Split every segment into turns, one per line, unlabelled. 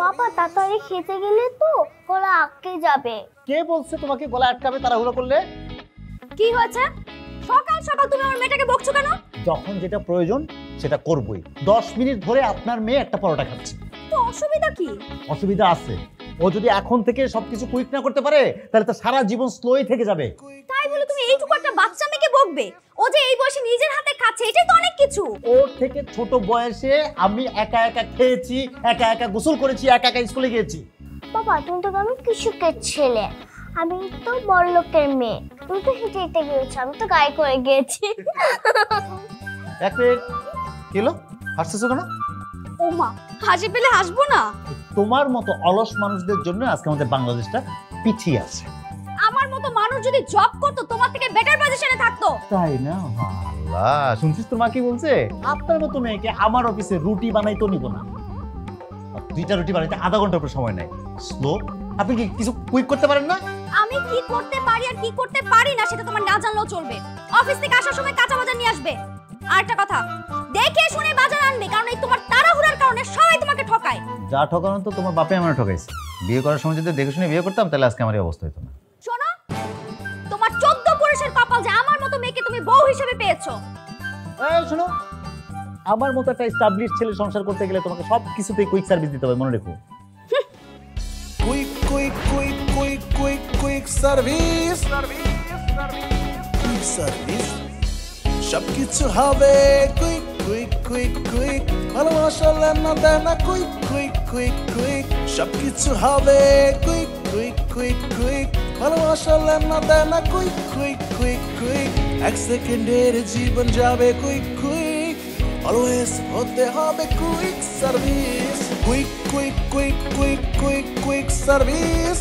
বাবা তাড়াতাড়ি খেতে গেলে তো গলা আটকে যাবে।
কে বলছে তোমাকে গলা আটকাবে তাড়াহুড়ো করলে?
কি হয়েছে? সকাল সকাল তুমি আমার মেয়েটাকে বকছো কেন?
যখন যেটা প্রয়োজন সেটা করবই। 10 মিনিট ধরে আপনার মেয়ে একটা পরোটা খাচ্ছে।
তো অসুবিধা কি?
অসুবিধা আছে। ও যদি এখন থেকে সবকিছু কুইক না করতে পারে তাহলে তো সারা জীবন স্লোই থেকে যাবে।
তাই বলে তুমি এইটুকু একটা বাচ্চা মেয়েকে বকবে? ও যে এই বয়সে নিজের হাতে খাচ্ছে, এটাই তো অনেক কিছু।
ওর থেকে ছোট বয়সে আমি একা একা খেয়েছি, একা একা গোসল করেছি, একা একা স্কুলে গিয়েছি।
বাবা তুমি তো আমি কৃষকের ছেলে, আমি তো বড়লোকের মেয়ে। তুমি তো হেঁটে হেঁটে গিয়েছো, আমি তো গায়ে করে গিয়েছি।
এক মিনিট, কি হলো? হাসতেছো কেন?
ও মা, হাসি পেলে হাসবো না?
তোমার মতো অলস মানুষদের জন্য আজকে আমাদের বাংলাদেশটা পিছিয়ে আছে।
আমার মতো মানুষ যদি জব করতো তোমার থেকে বেটার পজিশনে থাকতো।
তাই না? আল্লাহ, শুনছিস তোর মা কি বলছে? আপনার মতো মেয়েকে আমার অফিসে রুটি বানাইতো নিব না। 2টা রুটি বানাইতে আধা ঘন্টার উপর সময় নেয়। স্লো। আপনি কি কিছু কুইক করতে পারেন না?
আমি কি করতে পারি আর কি করতে পারি না সেটা তোমার না জানলেও চলবে। অফিস থেকে আসার সময় কাঁচা বাজার নিয়ে আসবে। আর একটা কথা, দেখে শুনে বাজার আনবে, কারণ এই তোমার তাড়াহুড়ার কারণে সবাই তোমাকে ঠকায়।
যা ঠকানো তো তোমার বাপে আমার ঠকাইছে। বিয়ে করার সময় যদি দেখে শুনে বিয়ে করতাম তাহলে আজকে আমার এই অবস্থা হতো না।
শোনো, তোমার 14 পুরুষের কপাল যে আমার মতো মেয়েকে তুমি বউ হিসেবে পেয়েছো।
এই শোনো, আমার মতো একটা এস্টাবলিশ ছেলে সংসার করতে গেলে তোমাকে সব কিছুতেই কুইক সার্ভিস দিতে হবে, মনে রেখো।
Quick quick quick quick quick quick service, quick service, সবকিছু হবে কুইক কুইক কুইক কুইক, ভালোবাসা লেনা দেনা কুইক কুইক কুইক কুইক, সবকিছু হবে কুইক কুইক কুইক কুইক, ভালোবাসা লেনা দেনা কুইক কুইক কুইক কুইক, 1 সেকেন্ডের জীবন যাবে কুইক কুইক, অলওয়েজ হতে হবে quick service, quick quick quick quick quick quick service,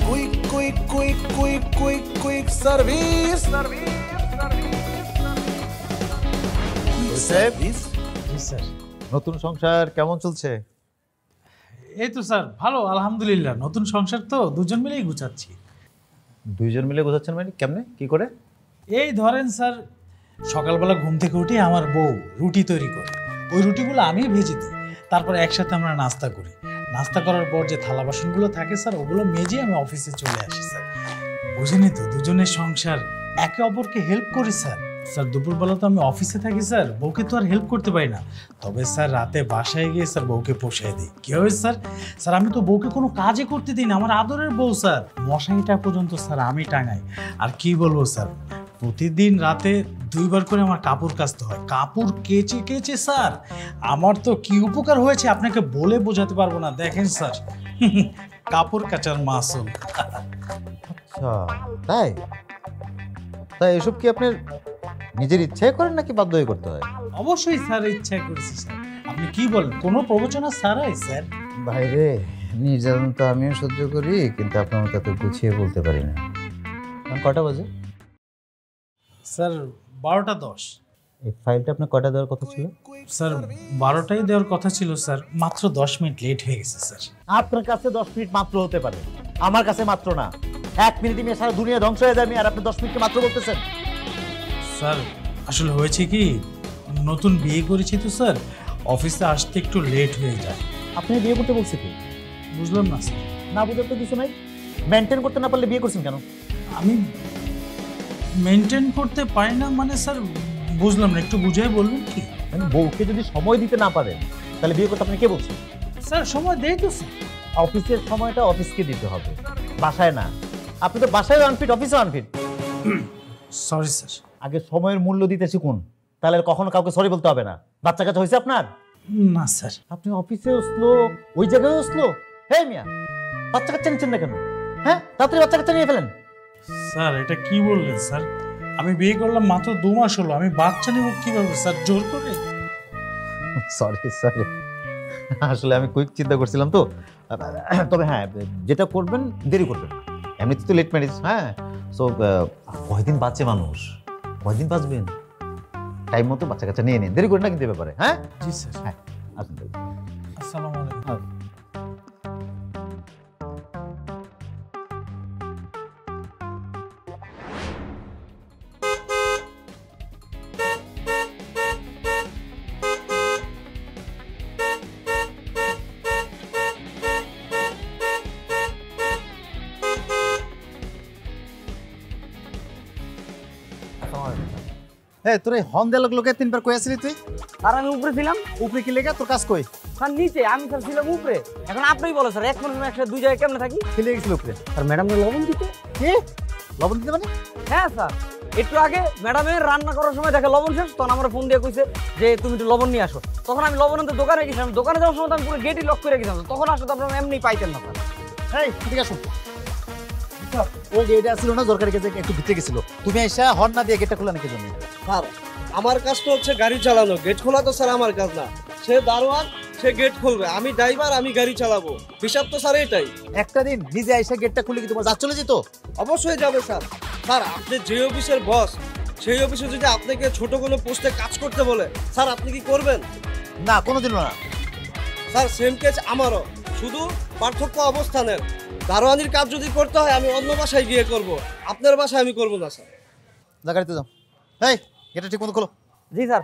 quick quick quick quick quick quick service, service.
জি sir.
নতুন সংসার কেমন চলছে?
এই তো স্যার ভালো, আলহামদুলিল্লাহ। নতুন সংসার তো দুজন মিলেই গুছাচ্ছি।
দুইজন মিলে গোছাচ্ছেন মানে কেমনে, কি করে?
এই ধরেন স্যার, সকালবেলা ঘুম থেকে উঠে আমার বউ রুটি তৈরি করে, ওই রুটিগুলো আমি ভেজে দিই, তারপরে একসাথে আমরা নাস্তা করি। নাস্তা করার পর যে থালা বাসনগুলো থাকে স্যার, ওগুলো মেজে আমি অফিসে চলে আসি স্যার। বুঝেনি তো, দুজনের সংসার, একে অপরকে হেল্প করি স্যার। স্যার দুপুরবেলা তো আমি অফিসে থাকি স্যার, বউকে তো আর হেল্প করতে পারি না। তবে স্যার রাতে বাসায় গিয়ে স্যার বউকে পোষায় দিই। কি হবে স্যার? স্যার আমি তো বউকে কোনো কাজে করতে দিই না, আমার আদরের বউ স্যার। মশারিটা পর্যন্ত স্যার আমি টাঙাই। আর কি বলবো স্যার, প্রতিদিন রাতে 2 বার করে আমার কাপড় কাচতে হয়। কাপড় কেচে কেচে স্যার আমার তো কি উপকার হয়েছে আপনাকে বলে বোঝাতে পারবো না। দেখেন স্যার, কাপড় কাচার মাসুল।
আচ্ছা, তাই তাই এসব কি আপনার নিজের ইচ্ছায় করেন নাকি বাধ্য হয়ে করতে হয়?
অবশ্যই স্যার ইচ্ছা করেছি স্যার। আপনি কি বলেন, কোনো প্রবচনা ছাড়াই স্যার?
বাইরে নির্যাতন তো আমিও সহ্য করি, কিন্তু আপনার মতো এত গুছিয়ে বলতে পারি না। কটা বাজে?
স্যার 12টা 10।
এই ফাইলটা আপনার কটা দেওয়ার কথা ছিল?
স্যার 12টাই দেওয়ার কথা ছিল স্যার, মাত্র 10 মিনিট লেট হয়ে গেছে স্যার।
আপনার কাছে 10 মিনিট মাত্র হতে পারে, আমার কাছে মাত্র না। 1 মিনিটে নিয়ে সারা দুনিয়া ধ্বংস হয়ে যাবে, আর আপনি 10 মিনিটকে মাত্র বলতেছেন।
স্যার আসলে হয়েছে কি, নতুন বিয়ে করেছি তো স্যার, অফিসে আসতে একটু লেট হয়ে যায়।
আপনি বিয়ে করতে বলছি কি?
বুঝলাম না স্যার।
না বুঝার তো কিছু নাই। মেনটেন করতে না পারলে বিয়ে করছেন কেন?
আমি মেনটেন করতে পারি না মানে স্যার বুঝলাম না, একটু বুঝাই বলবেন কি?
মানে বউকে যদি সময় দিতে না পারেন তাহলে বিয়ে করতে আপনি কে বলছেন?
স্যার সময় দেই তো স্যার।
অফিসের সময়টা অফিসকে দিতে হবে, বাসায় না। আপনি তো বাসায় আনফিট, অফিসে আনফিট।
Sorry sir.
আগে সময়ের মূল্য দিতে শিখুন, তাহলে কখনো কাউকে সরি বলতে হবে না। বাচ্চা কাচ্চা হয়েছে আপনার?
না স্যার।
আপনি অফিসেও স্লো, ওই জায়গায়ও স্লো। হে মিয়া, বাচ্চা কাচ্চা নিচ্ছেন না কেন? হ্যাঁ, তাড়াতাড়ি বাচ্চা কাচ্চা নিয়ে ফেলেন।
স্যার এটা কি বললেন স্যার? আমি বিয়ে করলাম মাত্র 2 মাস হলো, আমি বাচ্চা নেব কিভাবে স্যার, জোর করে?
সরি সরি, আসলে আমি কুইক চিন্তা করছিলাম তো। তবে হ্যাঁ, যেটা করবেন দেরি করবেন, এমনিতে তো লেট ম্যারেজ। হ্যাঁ, সো কয়দিন বাঁচে মানুষ, কয়দিন বাঁচবেন, টাইম মতো বাচ্চা কাচ্চা নিয়ে নিন, দেরি করেন না কিন্তু ব্যাপারে। হ্যাঁ
জি স্যার।
হ্যাঁ, আসুন।
আসসালামু আলাইকুম।
হ্যাঁ তোর এই হর্ন দেওয়ার লোকে 3 বার কই আসলি তুই?
আর আমি উপরে ছিলাম,
উপরে কি লেগা তোর কাজ কই?
স্যার নিচে, আমি স্যার ছিলাম উপরে। এখন আপনিই বলো স্যার, এক মানুষ একসাথে দুই জায়গায় কেমনে থাকি?
খেলে গেছিল উপরে।
আর ম্যাডামের লবণ দিতে?
কি লবণ দিতে মানে?
হ্যাঁ স্যার, একটু আগে ম্যাডামের রান্না করার সময় দেখে লবণ শেষ, তখন আমার ফোন দিয়ে কইছে যে তুমি একটু লবণ নিয়ে আসো। তখন আমি লবণ আনতে দোকানে গেছিলাম, দোকানে যাওয়ার সময় তো আমি পুরো গেটই লক করে গেছিলাম, তখন আসলে তো আপনারা এমনি পাইতেন না স্যার।
এই ঠিক আছে, ও গেটে আসছিল না, দরকারি কাজে একটু ভিতরে গেছিল, তুমি এসে হর্ন না দিয়ে গেটটা খোলা নাকি জন্য?
স্যার আমার কাজ তো হচ্ছে গাড়ি চালানো, গেট খোলা তো স্যার আমার কাজ না। সে দারোয়ান, সে গেট খুলবে, আমি ড্রাইভার, আমি গাড়ি চালাবো, হিসাব তো স্যার এটাই।
একটা দিন নিজে এসে গেটটা খুলে কি তোমার যা চলে যেত?
অবশ্যই যাবে স্যার। স্যার আপনি যে অফিসের বস, সেই অফিসে যদি আপনাকে ছোট কোনো পোস্টে কাজ করতে বলে, স্যার আপনি কি করবেন?
না কোনোদিনও না।
স্যার সেম কেস আমারও, শুধু পার্থক্য অবস্থানের। দারোয়ানির কাজ যদি করতে হয় আমি অন্য বাসায় গিয়ে করব, আপনার বাসায় আমি করব না স্যার।
যা গাড়িতে যাও। এই গেটটা ঠিক মতো খোলো।
জি স্যার।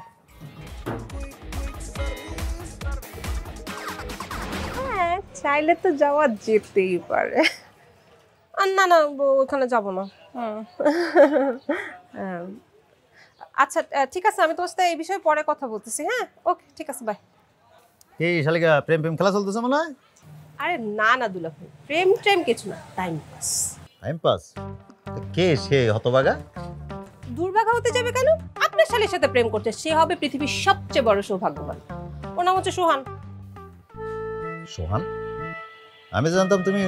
হ্যাঁ চাইলে তো যাওয়া যেতেই পারে। আর না না ওখানে যাব না। আচ্ছা ঠিক আছে, আমি তোমার সাথে এই বিষয়ে পরে কথা বলতেছি। হ্যাঁ ওকে ঠিক আছে, বাই।
এই শালিকা প্রেম প্রেম খেলা চলতেছে মনে হয়?
আরে না না দুলাভাই, প্রেম ট্রেম কিছু না, টাইম পাস।
Time pass? কে সে হতভাগা?
দুর্ভাগা হতে যাবে কেন? আপনার শালীর সাথে প্রেম করছে, সে হবে পৃথিবীর সবচেয়ে বড় সৌভাগ্যবান। ওর নাম হচ্ছে সোহান।
সোহান? আমি জানতাম তুমি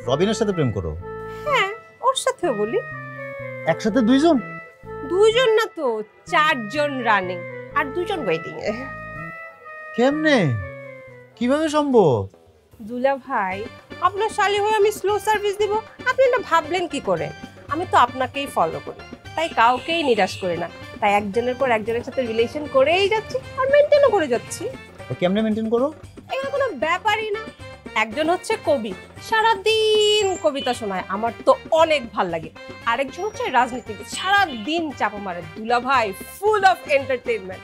রবিনের সাথে প্রেম করো।
হ্যাঁ ওর সাথেও বলি।
একসাথে দুইজন?
দুইজন না তো, 4 জন রানিং আর 2 জন ওয়েটিং এ।
কেমনে, কিভাবে সম্ভব?
দুলা ভাই আপনার শালী হয়ে আমি স্লো সার্ভিস দিব, আপনি না ভাবলেন কি করে? আমি তো আপনাকেই ফলো করি, তাই কাউকেই নিরাশ করি না, তাই একজনের পর একজনের সাথে রিলেশন করেই যাচ্ছি আর মেনটেনও করে যাচ্ছি।
কেমনে মেনটেন করো?
এগুলো কোনো ব্যাপারই না। একজন হচ্ছে কবি, সারাদিন কবিতা শোনায়, আমার তো অনেক ভাল লাগে। আরেকজন হচ্ছে রাজনীতিবিদ, সারাদিন চাপা মারে, দুলা ভাই ফুল অফ এন্টারটেইনমেন্ট।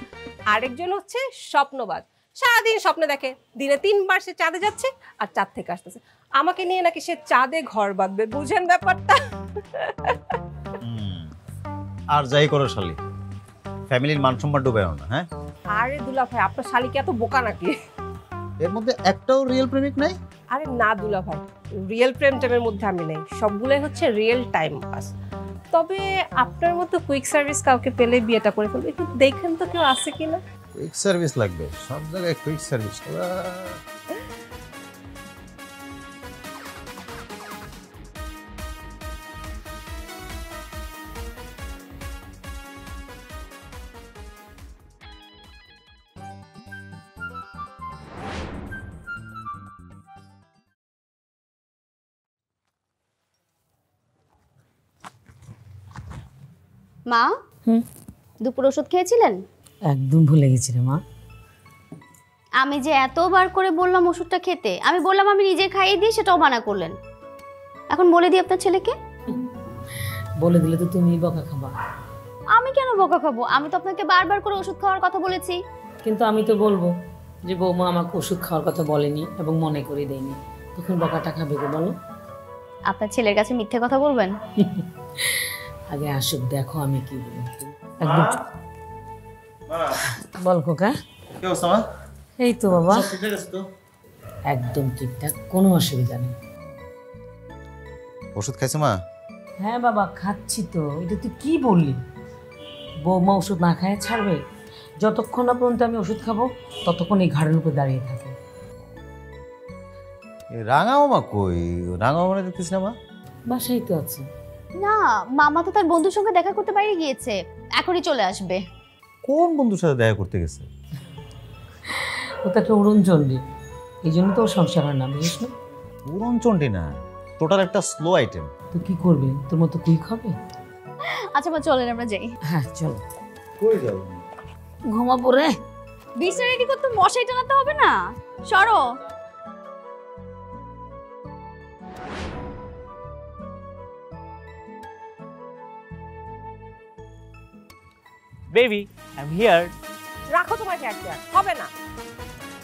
আরেকজন হচ্ছে স্বপ্নবাজ, সারাদিন স্বপ্নে দেখে, দিনে 3 বার সে চাঁদে যাচ্ছে আর চাঁদ থেকে আসতেছে। আমাকে নিয়ে নাকি সে চাঁদে ঘর বাঁধবে, বুঝেন ব্যাপারটা?
আর যাই করো শালি, ফ্যামিলির মান সম্মান ডুবাইও না। হ্যাঁ
আরে দুলা ভাই আপনার শালী কি এত বোকা নাকি?
এর মধ্যে একটাও রিয়েল প্রেমিক নাই?
আরে না দুলা ভাই, রিয়েল প্রেম টেমের মধ্যে আমি নেই, সবগুলোই হচ্ছে রিয়েল টাইম পাস। তবে আপনার মতো কুইক সার্ভিস কাউকে পেলে বিয়েটা করে ফেলবে, একটু দেখেন তো কেউ আছে কিনা।
কুইক সার্ভিস লাগবে? সব জায়গায় কুইক সার্ভিস?
মা, দুপুর ওষুধ খেয়েছিলেন?
একদম ভুলে গেছি রে মা।
আমি যে এতবার করে বললাম ওষুধটা খেতে, আমি বললাম আমি নিজে খাইয়ে দিই, সেটাও মানা করলেন। এখন বলে দিই আপনার ছেলেকে?
বলে দিলে তো তুমি বকা খাবা।
আমি কেন বকা খাবো? আমি তো আপনাকে বারবার করে ওষুধ খাওয়ার কথা বলেছি।
কিন্তু আমি তো বলবো যে বৌমা আমাকে ওষুধ খাওয়ার কথা বলেনি এবং মনে করে দেয়নি, তখন বকাটা খাবে গো বলো?
আপনার ছেলের কাছে মিথ্যে কথা বলবেন?
আগে আসুক, দেখো আমি কি বলি। একদম বল খোকা।
কি অবস্থা মা?
এই তো বাবা
ঠিক আছে তো?
একদম ঠিকঠাক, কোনো অসুবিধা নেই।
ওষুধ খাইছো মা?
হ্যাঁ বাবা খাচ্ছি তো। এটা তুই কি বললি? বৌমা ওষুধ না খায় ছাড়বে? যতক্ষণ না পর্যন্ত আমি ওষুধ খাবো ততক্ষণ এই ঘাড়ের উপর দাঁড়িয়ে থাকে।
রাঙাও মা কই? রাঙাও মানে দেখতেছি না মা।
বাসাই তো আছে।
না, মামা তো তার বন্ধুর সঙ্গে দেখা করতে বাইরে গিয়েছে, এখনই চলে আসবে।
কোন বন্ধুর সাথে দেখা করতে গেছে?
ও তো একটা উড়নচণ্ডী, এই জন্য তো ওর সংসার হয় না, বুঝিস না?
উড়নচণ্ডী না, টোটাল একটা স্লো আইটেম।
তো কি করবে? তোর মতো কুইক হবে?
আচ্ছা মা চলেন আমরা যাই।
হ্যাঁ চলো।
কই যাও?
ঘুমাবো রে।
বিছানা রেডি করতে মশাই টানাতে হবে না, সরো।
Baby I am here.
রাখো তোমার হেয়ার কেয়ার, হবে না।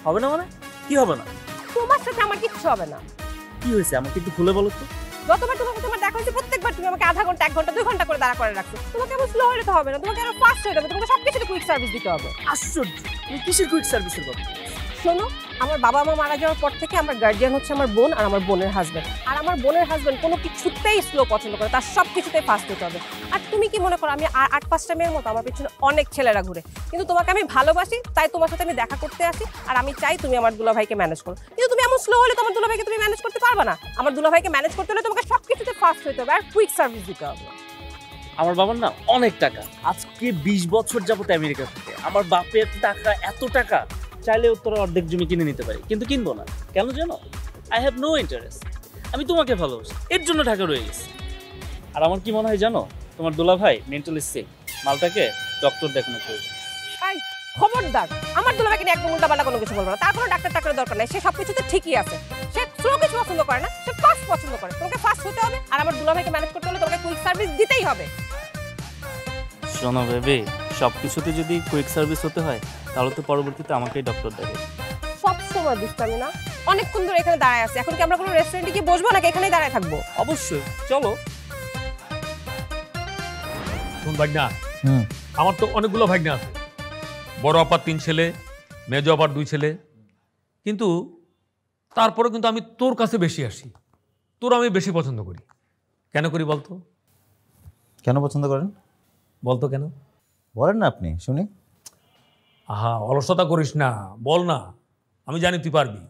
হবে না মানে? কি হবে না?
তোমার সাথে আমার কিচ্ছু হবে না।
কি হয়েছে আমাকে একটু খুলে বলো তো।
যতবার তোমার সাথে আমার দেখা হয়েছে প্রত্যেকবার তুমি আমাকে আধা ঘন্টা 1 ঘন্টা 2 ঘন্টা করে দাঁড়া করে রাখছো। তোমাকে এমন স্লো হলে তো হবে না, তোমাকে আরো ফাস্ট হতে হবে, তোমাকে সবকিছুতে কুইক সার্ভিস দিতে হবে।
আশ্চর্য, তুমি কিসের কুইক সার্ভিসের কথা?
শোনো, আমার বাবা মা মারা যাওয়ার পর থেকে আমার গার্ডিয়ান হচ্ছে আমার বোন আর আমার বোনের হাজবেন্ড। আর আমার বোনের হাজবেন্ড কোনো কিছুতেই স্লো পছন্দ করে, তার সব কিছুতেই ফাস্ট হতে হবে। আর তুমি কি মনে করো আমি 8-5টা মেয়ের মতো আমার পেছনে অনেক ছেলেরা ঘুরে, কিন্তু তোমাকে আমি ভালোবাসি তাই তোমার সাথে আমি দেখা করতে আসি, আর আমি চাই তুমি আমার দুলাভাইকে ম্যানেজ করো। কিন্তু তুমি এমন স্লো হলে তোমার দুলাভাইকে তুমি ম্যানেজ করতে পারবে না। আমার দুলাভাইকে ম্যানেজ করতে হলে তোমাকে সব কিছুতে ফাস্ট হতে হবে আর কুইক সার্ভিস দিতে হবে।
আমার বাবার না অনেক টাকা, আজকে 20 বছর যাবত আমেরিকা থেকে। আমার বাপের টাকা, এত টাকা চাইলে উত্তরে অর্ধেক জমি কিনে নিতে পারি, কিন্তু কিনবো না। কেন জানো? I have no interest. আমি তোমাকে ভালোবাসি, এর জন্য ঢাকা রয়ে গেছি। আর আমার কি মনে হয় জানো, তোমার দুলাভাই মেন্টালি সিক, মালটাকে ডক্টর দেখানো প্রয়োজন।
খবরদার, আমার দুলাভাইকে নিয়ে একদম উল্টাপাল্টা কোনো কিছু বলবো না। তার কোনো ডাক্তার টাক্তারের দরকার নাই, সে সবকিছুতে ঠিকই আছে। সে স্লো কিছু পছন্দ করে না, সে ফাস্ট পছন্দ করে। তোমাকে ফাস্ট হতে হবে, আর আমার দুলাভাইকে ম্যানেজ করতে হলে তোমাকে কুইক সার্ভিস দিতেই হবে।
শোনো বেবি, সব কিছুতে যদি কুইক সার্ভিস হতে হয় তাহলে তো পরবর্তীতে আমাকেই ডক্টর দেবে।
সব সময় দুষ্টামি না, অনেকক্ষণ ধরে এখানে দাঁড়ায় আছে। এখন কি আমরা কোনো রেস্টুরেন্টে গিয়ে বসবো নাকি এখানেই দাঁড়ায় থাকবো?
অবশ্যই, চলো।
শুন ভাগনা, আমার তো অনেকগুলো ভাগনা আছে। বড় আপার 3 ছেলে, মেজো আপার 2 ছেলে, কিন্তু তারপরে কিন্তু আমি তোর কাছে বেশি আসি, তোর আমি বেশি পছন্দ করি। কেন করি বলতো?
কেন পছন্দ করেন
বলতো কেন?
বলেন না আপনি, শুনি।
আহা, অলসতা করিস না, বল না, আমি জানি তুই পারবি।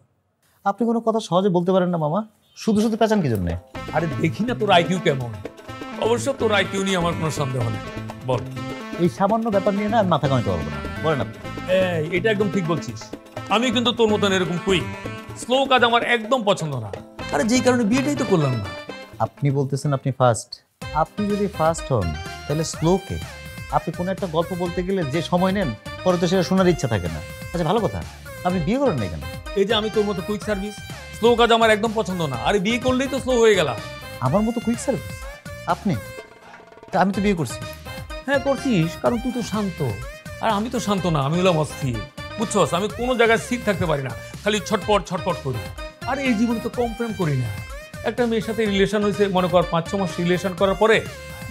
আপনি কোনো কথা সহজে বলতে পারেন না মামা, শুধু শুধু পেঁচান কি জন্যে?
আরে দেখি না তোর আইকিউ কেমন। অবশ্য তোর আইকিউ নিয়ে আমার কোনো সন্দেহ নেই, বল।
এই সামান্য ব্যাপার নিয়ে না আমি মাথা কামাইতে পারবো না, বলেন আপনি।
এটা একদম ঠিক বলছিস। আমি কিন্তু তোর মতন এরকম কুইক স্লো কাজ আমার একদম পছন্দ না। আরে যেই কারণে বিয়েটাই তো করলাম না।
আপনি বলতেছেন আপনি ফাস্ট, আপনি যদি ফাস্ট হন তাহলে স্লোকে আপনি কোনো একটা গল্প বলতে গেলে যে সময় নেন পরে তো সেটা শোনার ইচ্ছা থাকে না। আচ্ছা ভালো কথা, আপনি বিয়ে করেন না কেন?
এই যে আমি তোর মতো কুইক সার্ভিস স্লো কাজ আমার একদম পছন্দ না। আরে বিয়ে করলেই তো স্লো হয়ে গেলাম।
আমার মতো কুইক সার্ভিস আপনি? তা আমি তো বিয়ে করছি।
হ্যাঁ করছিস, কারণ তুই তো শান্ত, আর আমি তো শান্ত না, আমি হলাম অস্থির। বুঝছস, আমি কোনো জায়গায় স্থির থাকতে পারি না, খালি ছটপট ছটপট করি। আর এই জীবনে তো কম প্রেম করি না। একটা মেয়ের সাথে রিলেশন হয়েছে, মনে কর 5-6 মাস রিলেশন করার পরে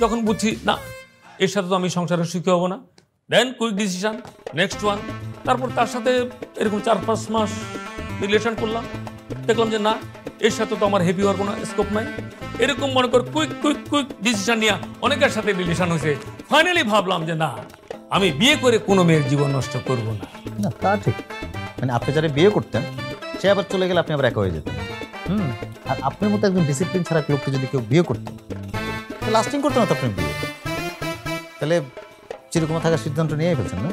যখন বুঝছি না এর সাথে তো আমি সংসারে সুখী হব না, দেন কুইক ডিসিশন, নেক্সট ওয়ান। তারপর তার সাথে এরকম 4-5 মাস রিলেশন করলাম, দেখলাম যে না এর সাথে তো আমার হ্যাপি হওয়ার কোনো স্কোপ নাই। এরকম মনে কর কুইক কুইক কুইক ডিসিশন নিয়ে অনেকের সাথে রিলেশন হয়েছে। ফাইনালি ভাবলাম যে না, আমি বিয়ে করে কোনো মেয়ের জীবন নষ্ট করব না।
না তা ঠিক, মানে আপনি যারা বিয়ে করতেন সে আবার চলে গেলে আপনি আবার একা হয়ে যেতেন। আর আপনার মতো একজন ডিসিপ্লিন ছাড়া লোককে যদি কেউ বিয়ে করতেন লাস্টিং করতেন না তো আপনার বিয়ে, তাহলে চিরকুমার থাকার সিদ্ধান্ত নিয়েই ফেলছেন না?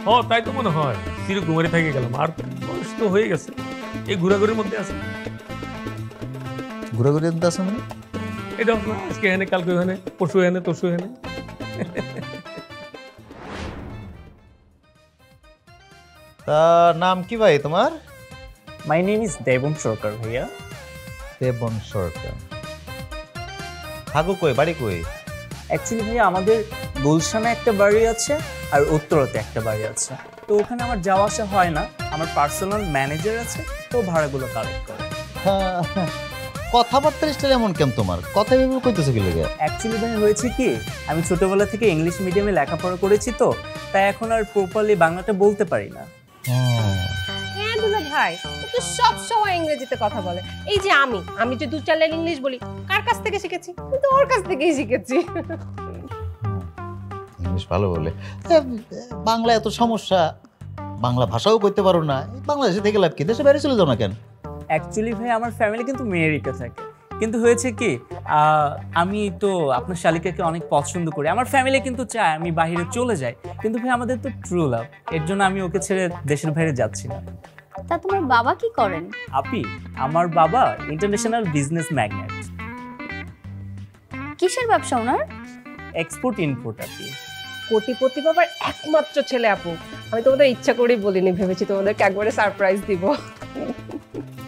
হ্যাঁ তাই তো মনে হয়, চিরকুমারী থেকে গেলাম। আর বয়স তো হয়ে গেছে, এই ঘোরাঘুরির মধ্যে আছে।
ঘোরাঘুরি আছে মানে
এটা না, আজকে এখানে, কালকে এখানে, পরশু এখানে, তরশু এখানে।
তা নাম কি ভাই তোমার?
মাই নেম ইজ দেবন সরকার ভাইয়া।
দেবন সরকার। থাকো কই, বাড়ি কই?
অ্যাকচুয়ালি ভাইয়া আমাদের গুলশানে একটা বাড়ি আছে আর উত্তরাতে একটা বাড়ি আছে, তো ওখানে আমার যাওয়া আসা হয় না। আমার পার্সোনাল ম্যানেজার আছে, তো ভাড়াগুলো কালেক্ট করে।
কথাবার্তার স্টাইল এমন কেন তোমার? কথা ভেবে কইতেছো কি লাগে?
অ্যাকচুয়ালি ভাই হয়েছে কি, আমি ছোটবেলা থেকে ইংলিশ মিডিয়ামে লেখাপড়া করেছি, তো তাই এখন আর প্রপারলি বাংলাটা বলতে পারি না।
হ্যাঁ দুলা ভাই, ও তো সব সময় ইংরেজিতে কথা বলে। এই যে আমি যে 2-4 লাইন ইংলিশ বলি, কার কাছ থেকে শিখেছি? কিন্তু ওর কাছ থেকেই শিখেছি।
ইংলিশ ভালো বলে, বাংলা এত সমস্যা, বাংলা ভাষাও কইতে পারো না, বাংলাদেশে থেকে লাভ কি? দেশে বাইরে চলে যাও না কেন?
অ্যাকচুয়ালি ভাই আমার ফ্যামিলি কিন্তু আমেরিকা থাকে, কিন্তু হয়েছে কি আমি তো আপনার শালিকাকে অনেক পছন্দ করি। আমার ফ্যামিলি কিন্তু চায় আমি বাইরে চলে যাই, কিন্তু ভাই আমাদের তো ট্রু লাভ, এর জন্য আমি ওকে ছেড়ে দেশের বাইরে যাচ্ছি না।
তা তোমার বাবা কি করেন?
আপি, আমার বাবা ইন্টারন্যাশনাল বিজনেস ম্যাগনেট।
কিসের ব্যবসা ওনার?
Export import. আপি
কোটিপতি বাবার একমাত্র ছেলে আপু। আমি তোমাদের ইচ্ছা করেই বলিনি, ভেবেছি তোমাদেরকে একবারে সারপ্রাইজ দিব।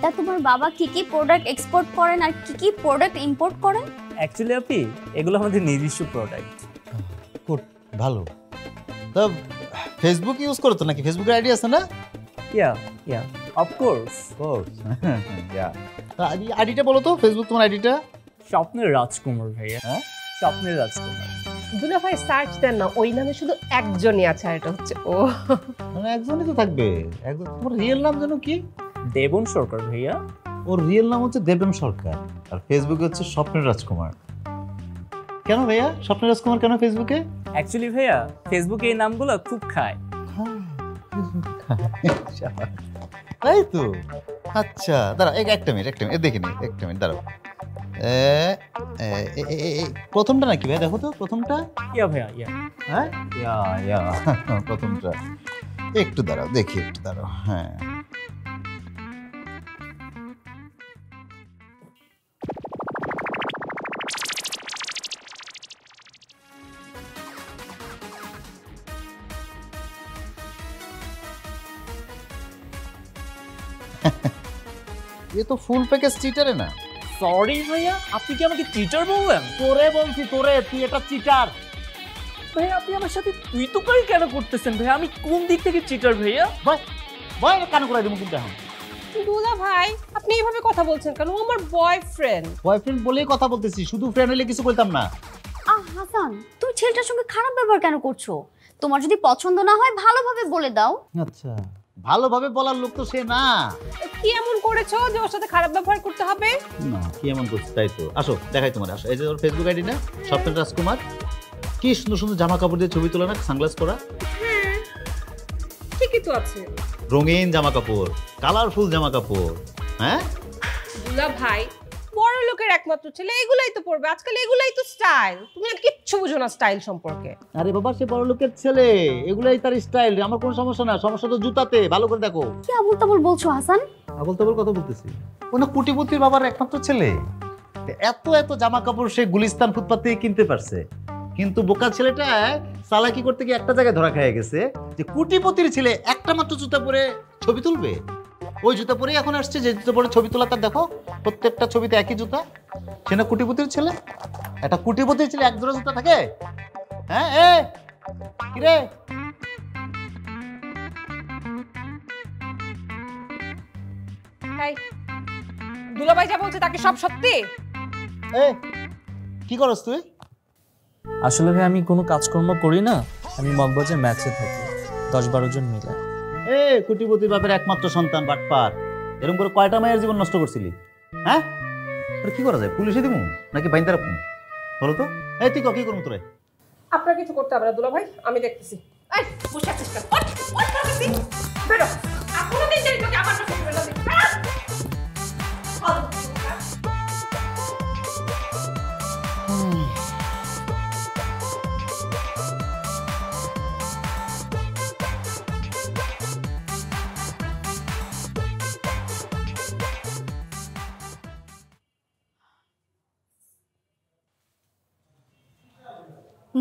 তা তোমার বাবা কি কি প্রোডাক্ট এক্সপোর্ট করেন আর কি কি প্রোডাক্ট ইম্পোর্ট করেন?
অ্যাকচুয়ালি আপি এগুলো আমাদের নিজস্ব প্রোডাক্ট।
গুড, ভালো। তা ফেসবুক ইউজ করো তো নাকি? ফেসবুকের আইডি আছে না?
Of course.
আইডিটা বলো তো, ফেসবুক তোমার আইডিটা।
স্বপ্নের রাজকুমার ভাইয়া।
হ্যাঁ,
স্বপ্নের রাজকুমার।
দুলা ভাই সার্চ দেন না, ওই নামে শুধু একজনই আছে, আর এটা হচ্ছে ও।
মানে একজনই তো থাকবে। একজন। তোমার রিয়েল নাম যেন কি?
দেবন সরকার ভাইয়া।
ওর রিয়েল নাম হচ্ছে দেবম সরকার, আর ফেসবুকে হচ্ছে স্বপ্নের রাজকুমার। কেন ভাইয়া স্বপ্নের রাজকুমার কেন ফেসবুকে?
অ্যাকচুয়ালি ভাইয়া ফেসবুকে এই নামগুলো খুব খায়।
তাই তো। আচ্ছা দাঁড়া, একটা মিনিট দেখে নি, একটা মিনিট দাঁড়াও। প্রথমটা নাকি ভাই? দেখো তো প্রথমটা।
ইয়া ভাইয়া, ইয়া।
হ্যাঁ, ইয়া প্রথমটা। একটু দাঁড়াও দেখি, একটু দাঁড়াও। হ্যাঁ, ये तो ফুল প্যাকেজ চিটারে না।
সরি ভাইয়া, আপনি কি আমাকে চিটার বললেন?
তোরে বলছি, তোরে, তুই এটা চিটার।
ভাইয়া আপনি আমার সাথে তুই তো কই কেন করতেছেন ভাইয়া? আমি কোন দিক থেকে চিটার ভাইয়া?
ভাই কেন করে দেবো কিন্তু এখন?
দুলা ভাই আপনি এইভাবে কথা বলছেন কেন? ও আমার বয়ফ্রেন্ড।
বয়ফ্রেন্ড বলেই কথা বলতেছি, শুধু ফ্রেন্ড হলে কিছু বলতাম না।
হাসান, তুমি ছেলেটার সঙ্গে খারাপ ব্যবহার কেন করছো? তোমার যদি পছন্দ না হয় ভালোভাবে বলে দাও।
আচ্ছা, ভালোভাবে বলার লোক তো সে না।
কি এমন করেছো যে ওর সাথে খারাপ ব্যবহার করতে হবে?
না, কি এমন করছে? তাই তো। আসো দেখাই তোমার, আসো। এই যে ওর ফেসবুক আইডি না, স্বপ্নের রাজকুমার। কি সুন্দর সুন্দর জামা কাপড় দিয়ে ছবি তোলা না, সানগ্লাস পরা।
ঠিকই তো আছে।
রঙিন জামা কাপড়, কালারফুল জামা কাপড়। হ্যাঁ
দুলা ভাই বড় লোকের একমাত্র ছেলে, এগুলাই তো পড়বে আজকাল, এগুলাই তো স্টাইল। তুমি আর কিচ্ছু বুঝো না স্টাইল সম্পর্কে।
আরে বাবা, সে বড় লোকের ছেলে, এগুলাই তার স্টাইল। আমার কোনো সমস্যা না, সমস্যা তো জুতাতে। ভালো করে দেখো।
কি আবুল তাবুল বলছো হাসান?
আবল তাবল কথা বলতেছি? ও না কোটিপতির বাবার একমাত্র ছেলে। এত এত জামা কাপড় সে গুলিস্তান ফুটপাত থেকে কিনতে পারছে, কিন্তু বোকা ছেলেটা চালাকি করতে গিয়ে একটা জায়গায় ধরা খেয়ে গেছে যে কোটিপতির ছেলে একটা মাত্র জুতা পরে ছবি তুলবে। ওই জুতা পরেই এখন আসছে, যে জুতা পরে ছবি তোলা তার দেখো প্রত্যেকটা ছবিতে একই জুতা। সে না কোটিপতির ছেলে? একটা কোটিপতির ছেলে এক জোড়া জুতা থাকে? হ্যাঁ, কিরে?
দুলা ভাই যা বলছে তাকে সব সত্যি?
কি করস তুই?
আসলে ভাই আমি কোনো কাজকর্ম করি না, আমি মগবাজার ম্যাচে থাকি 10-12 জন মিলে।
কোটিপতির বাপের একমাত্র সন্তান, বাটপার। এরকম করে কয়টা মায়ের জীবন নষ্ট করছিলি? হ্যাঁ, কি করা যায়? পুলিশে দিব নাকি বাইন্দা রাখুন বলো তো? তুই কি করবো তোরে?
আপনার কিছু করতে হবে না দুলা ভাই, আমি দেখতেছি। এই বসে আছিস কেন? ওই করতেছি বেরো। আপনি দিন দেরি তোকে আমার কাছে বেরো।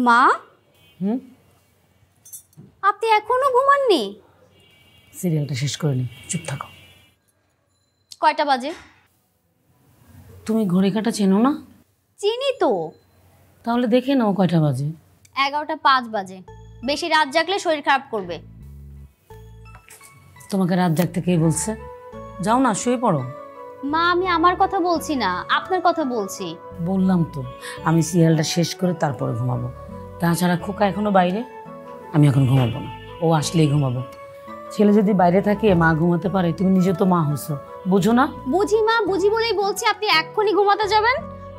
মা, আপনি এখনো ঘুমাননি?
সিরিয়ালটা শেষ করে নি, চুপ থাকো।
কয়টা বাজে?
তুমি ঘড়ি কাঁটা চেনো না?
চিনি তো।
তাহলে দেখে নাও কয়টা বাজে।
11:05 বাজে। বেশি রাত জাগলে শরীর খারাপ করবে।
তোমাকে রাত জাগতে কে বলছে? যাও না, শুয়ে পড়ো।
মা, আমি আমার কথা বলছি না, আপনার কথা বলছি।
বললাম তো আমি সিরিয়ালটা শেষ করে তারপরে ঘুমাবো। তাছাড়া খোকা এখনো বাইরে, আমি এখন ঘুমাবো না, ও আসলেই ঘুমাবো। ছেলে যদি বাইরে থাকে মা ঘুমাতে পারে, তুমি নিজে তো মা হইছো, বুঝো না?
বুঝি মা, বুঝি বলেই বলছি আপনি এক্ষুনি ঘুমাতে যাবেন,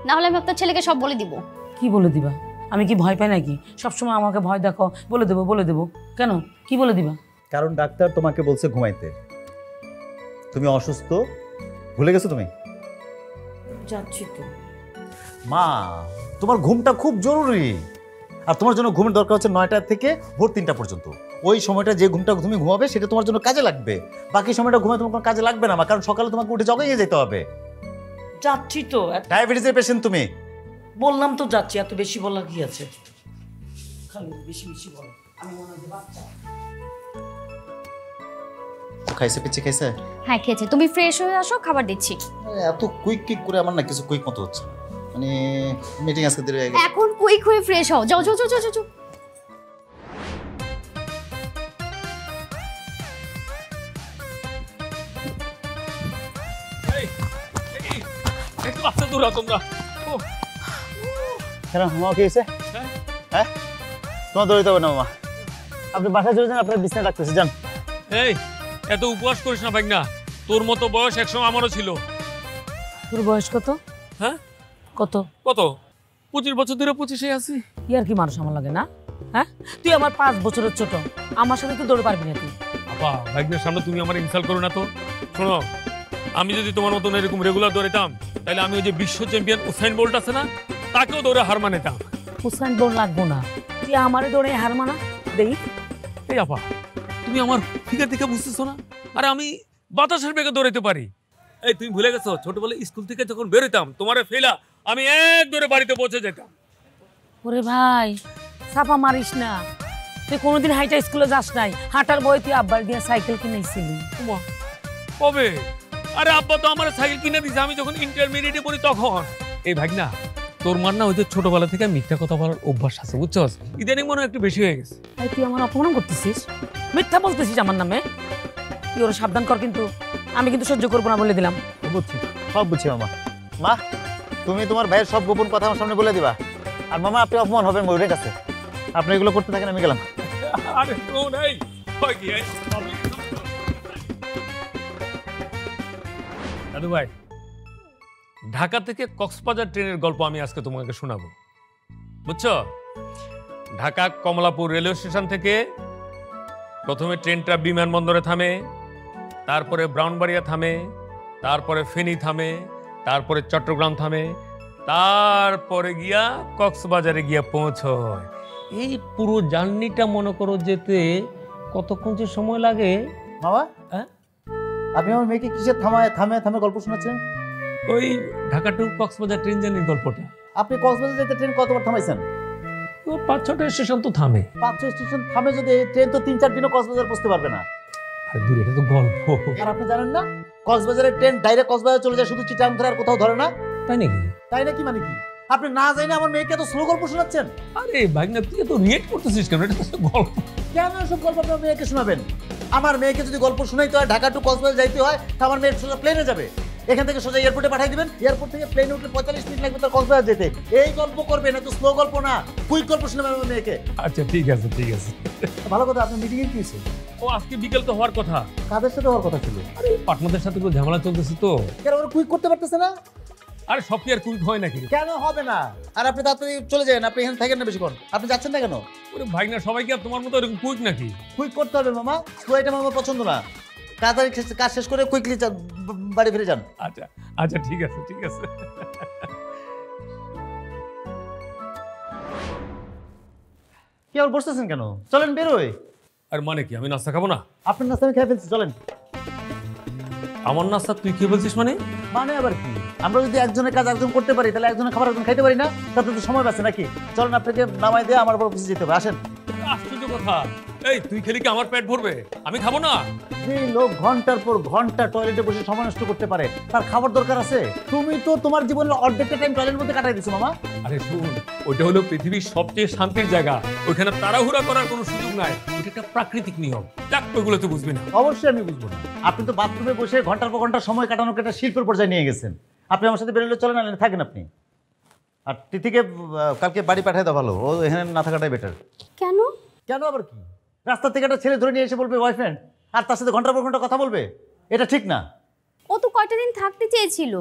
না হলে আমি আপনার ছেলেকে সব বলে দিব।
কি বলে দিবা? আমি কি ভয় পাই নাকি? সবসময় আমাকে ভয় দেখো, বলে দেবো। কেন, কি বলে দিবা?
কারণ ডাক্তার তোমাকে বলছে ঘুমাইতে। তুমি অসুস্থ, ভুলে গেছো তুমি?
যাচ্ছি তো।
মা, তোমার ঘুমটা খুব জরুরি, আর তোমার জন্য ঘুমের দরকার হচ্ছে 9টা থেকে ভোর 3টা পর্যন্ত। ওই সময়টা যে ঘুমটা তুমি ঘুমাবে সেটা তোমার জন্য কাজে লাগবে। বাকি সময়টা ঘুমায় তোমার কোনো কাজে লাগবে না মা, কারণ সকালে তোমাকে উঠে জগিংয়ে যেতে হবে।
যাচ্ছি তো।
ডায়াবেটিসের পেশেন্ট তুমি।
বললাম তো যাচ্ছি, এত বেশি বলা কি আছে? খালি বেশি বলো। আমি মনে হয় বাচ্চা।
খাইছে পিচ্ছি খাইছে?
হ্যাঁ খেয়েছে। তুমি ফ্রেশ হয়ে আসো, খাবার দিচ্ছি।
এত কুইক করে আমার না কিছু কুইক মতো হচ্ছে, মানে মিটিং আজকে দেরি হয়ে গেছে।
এখন কুইক হয়ে ফ্রেশ হও, যাও।
একটু আস্তে দূরা তোমরা।
কেন মামা কি হয়েছে? হ্যাঁ তোমার দৌড়িতে হবে না মামা, আপনি বাসায় চলে যান, আপনার বিছানায় রাখতেছি, যান।
এই এত উপবাস করিস না ভাই না, তোর মতো বয়স একসময় আমারও ছিল।
তোর বয়স কত?
হ্যাঁ
কত?
কত? 25 বছর ধরে 25-এ আছি।
ইয়ার কি মানুষ আমার লাগে না? হ্যাঁ তুই আমার 5 বছরের ছোট, আমার সাথে তুই দৌড়ে পারবি না তুই।
আপা ভাইগনার সামনে তুমি আমার ইনসাল্ট করো না তো। শোনো, আমি যদি তোমার মতন এরকম রেগুলার দৌড়াতাম তাহলে আমি ওই যে বিশ্ব চ্যাম্পিয়ন উসাইন বোল্ট আছে না, তাকেও দৌড়ে হার মানাতাম।
উসাইন বোল্ট লাগবো না, তুই আমারে দৌড়ে হার মানা দেই।
এই আপা তুমি আমার ফিগার দেখে বুঝতেছো না? আরে আমি বাতাসের বেগে দৌড়াইতে পারি। এই তুমি ভুলে গেছো ছোটবেলায় স্কুল থেকে যখন বেরোতাম তোমারে ফেলা আমি এক দৌড়ে বাড়িতে পৌঁছে যেতাম।
ওরে ভাই চাপা মারিস না, তুই কোনোদিন হাইটা স্কুলে যাস নাই, হাঁটার বই তুই আব্বার দিয়ে সাইকেল কিনেছিলি।
কবে? আরে আব্বা তো আমার সাইকেল কিনে দিয়েছে আমি যখন ইন্টারমিডিয়েটে পড়ি তখন। এই ভাগনা তোর মার না ওই যে ছোটবেলা থেকে মিথ্যা কথা বলার অভ্যাস আছে বুঝছস, ইদানিং মনে হয় একটু বেশি হয়ে গেছে।
তাই তুই আমার অপমান করতেছিস, মিথ্যা বলতেছিস আমার নামে। তুই ওরা সাবধান কর, কিন্তু আমি কিন্তু সহ্য করবো না বলে দিলাম।
বুঝছি, সব বুঝছি মামা। মা তুমি তোমার ভাইয়ের সব গোপন কথা আমার সামনে বলে দিবা, আর মামা আপনি অপমান হবেন ময়ূরের কাছে। আপনি এগুলো করতে থাকেন, আমি গেলাম।
আরে শোন, এই হয় কি দাদু ভাই, ঢাকা থেকে কক্সবাজার ট্রেনের গল্প আমি আজকে তোমাকে শোনাবো বুঝছো। ঢাকা কমলাপুর রেলওয়ে স্টেশন থেকে প্রথমে ট্রেনটা বিমানবন্দরে থামে, তারপরে ব্রাউনবাড়িয়া থামে, তারপরে ফেনী থামে, তারপরে চট্টগ্রাম থামে, তারপরে গিয়া কক্সবাজারে গিয়া পৌঁছয়। এই পুরো জার্নিটা মনে করো যেতে কতক্ষণ যে সময় লাগে।
মামা
হ্যাঁ
আপনি আমার মেয়েকে কিসের থামায় থামে থামে গল্প শোনাচ্ছেন?
ওই ঢাকা টু কক্সবাজার ট্রেন জার্নির গল্পটা।
আপনি কক্সবাজার যেতে ট্রেন কতবার থামাইছেন?
5-6টা স্টেশন তো থামে।
5-6 স্টেশন থামে যদি ট্রেন তো 3-4 দিনও কক্সবাজার পৌঁছতে পারবে না।
আরে দূরে, এটা তো গল্প।
আর আপনি জানেন না কক্সবাজারের ট্রেন ডাইরেক্ট কক্সবাজার চলে যায়, শুধু চিটাগাং ধরে আর কোথাও ধরে না।
তাই নাকি?
তাই নাকি মানে কি? আপনি না জানেন আমার মেয়েকে এত স্লো গল্প শোনাচ্ছেন?
আরে ভাগনা তুই তো রিয়েক্ট করতেছিস কেন? এটা তো গল্প।
কেন এসব গল্প আপনার মেয়েকে শোনাবেন? আমার মেয়েকে যদি গল্প শোনাইতে হয় ঢাকা টু কক্সবাজার যাইতে হয়, তা আমার মেয়ে সোজা প্লেনে যাবে। এখান থেকে সোজা এয়ারপোর্টে পাঠিয়ে দিবেন, এয়ারপোর্ট থেকে প্লেনে উঠলে 45 মিনিট লাগবে তার কক্সবাজার যেতে। এই গল্প করবেন, এত স্লো গল্প না, কুইক গল্প শোনাবেন আমার মেয়েকে।
আচ্ছা ঠিক আছে ঠিক আছে।
ভালো কথা, আপনি মিটিং এ কি হয়েছে?
ও আজকে বিকেল তো হওয়ার কথা।
কাদের সাথে হওয়ার কথা ছিল?
আরে পার্টনারদের সাথে কোনো ঝামেলা চলতেছে তো।
কেন ওরা কুইক করতে পারতেছে না?
আরে সব কি আর কুইক হয় নাকি?
কেন হবে না? আর আপনি তাড়াতাড়ি চলে যান, আপনি এখানে থাকেন না বেশিক্ষণ। আপনি যাচ্ছেন না কেন?
ওরে ভাগনা সবাই কি আর তোমার মতো এরকম কুইক নাকি?
কুইক করতে হবে মামা, স্লো এটা আমার পছন্দ না। তাড়াতাড়ি কাজ শেষ করে কুইকলি বাড়ি ফিরে যান।
আচ্ছা আচ্ছা ঠিক আছে ঠিক আছে।
কি আর বসতেছেন কেন? চলেন বেরোয়।
আর মানে কি আমি নাস্তা খাবো না?
আপনার নাস্তা আমি খেয়ে ফেলছি, চলেন।
আমার নাস্তা তুই খেয়ে বলছিস মানে?
মানে আবার কি? আমরা যদি একজনের কাজ একজন করতে পারি তাহলে একজনের খাবার একজন খাইতে পারি না? তাতে তো সময় বাঁচে নাকি? চলেন আপনাকে নামাই দিয়ে আমার বড় অফিসে যেতে হবে, আসেন।
আশ্চর্য কথা, এই তুই খেলে কি আমার পেট ভরবে? আমি খাবো না।
যে লোক ঘন্টার পর ঘন্টা টয়লেটে বসে সময় নষ্ট করতে পারে তার খাবার দরকার আছে? তুমি তো তোমার জীবনের অর্ধেকটা টাইম টয়লেটের মধ্যে কাটাই দিছো মামা।
আরে শুন, ওইটা হলো পৃথিবীর সবচেয়ে শান্তির জায়গা, ওইখানে তাড়াহুড়া করার কোনো সুযোগ নাই। এটা একটা প্রাকৃতিক নিয়ম, যাক ওইগুলো তো বুঝবি না।
অবশ্যই আমি বুঝবো না। আপনি তো বাথরুমে বসে ঘন্টার পর ঘন্টা সময় কাটানোকে একটা শিল্পের পর্যায়ে নিয়ে গেছেন। আপনি আমার সাথে বেরোলে চলেন, না থাকেন আপনি। আর তিথিকে কালকে বাড়ি পাঠিয়ে দেওয়া ভালো, ও এখানে না থাকাটাই বেটার।
কেন?
কেন আবার কি? রাস্তা থেকে একটা ছেলে ধরে নিয়ে এসে বলবে বয়ফ্রেন্ড, আর তার সাথে ঘন্টার পর ঘন্টা কথা বলবে, এটা ঠিক না।
ও তো কয়টা দিন থাকতে চেয়েছিল।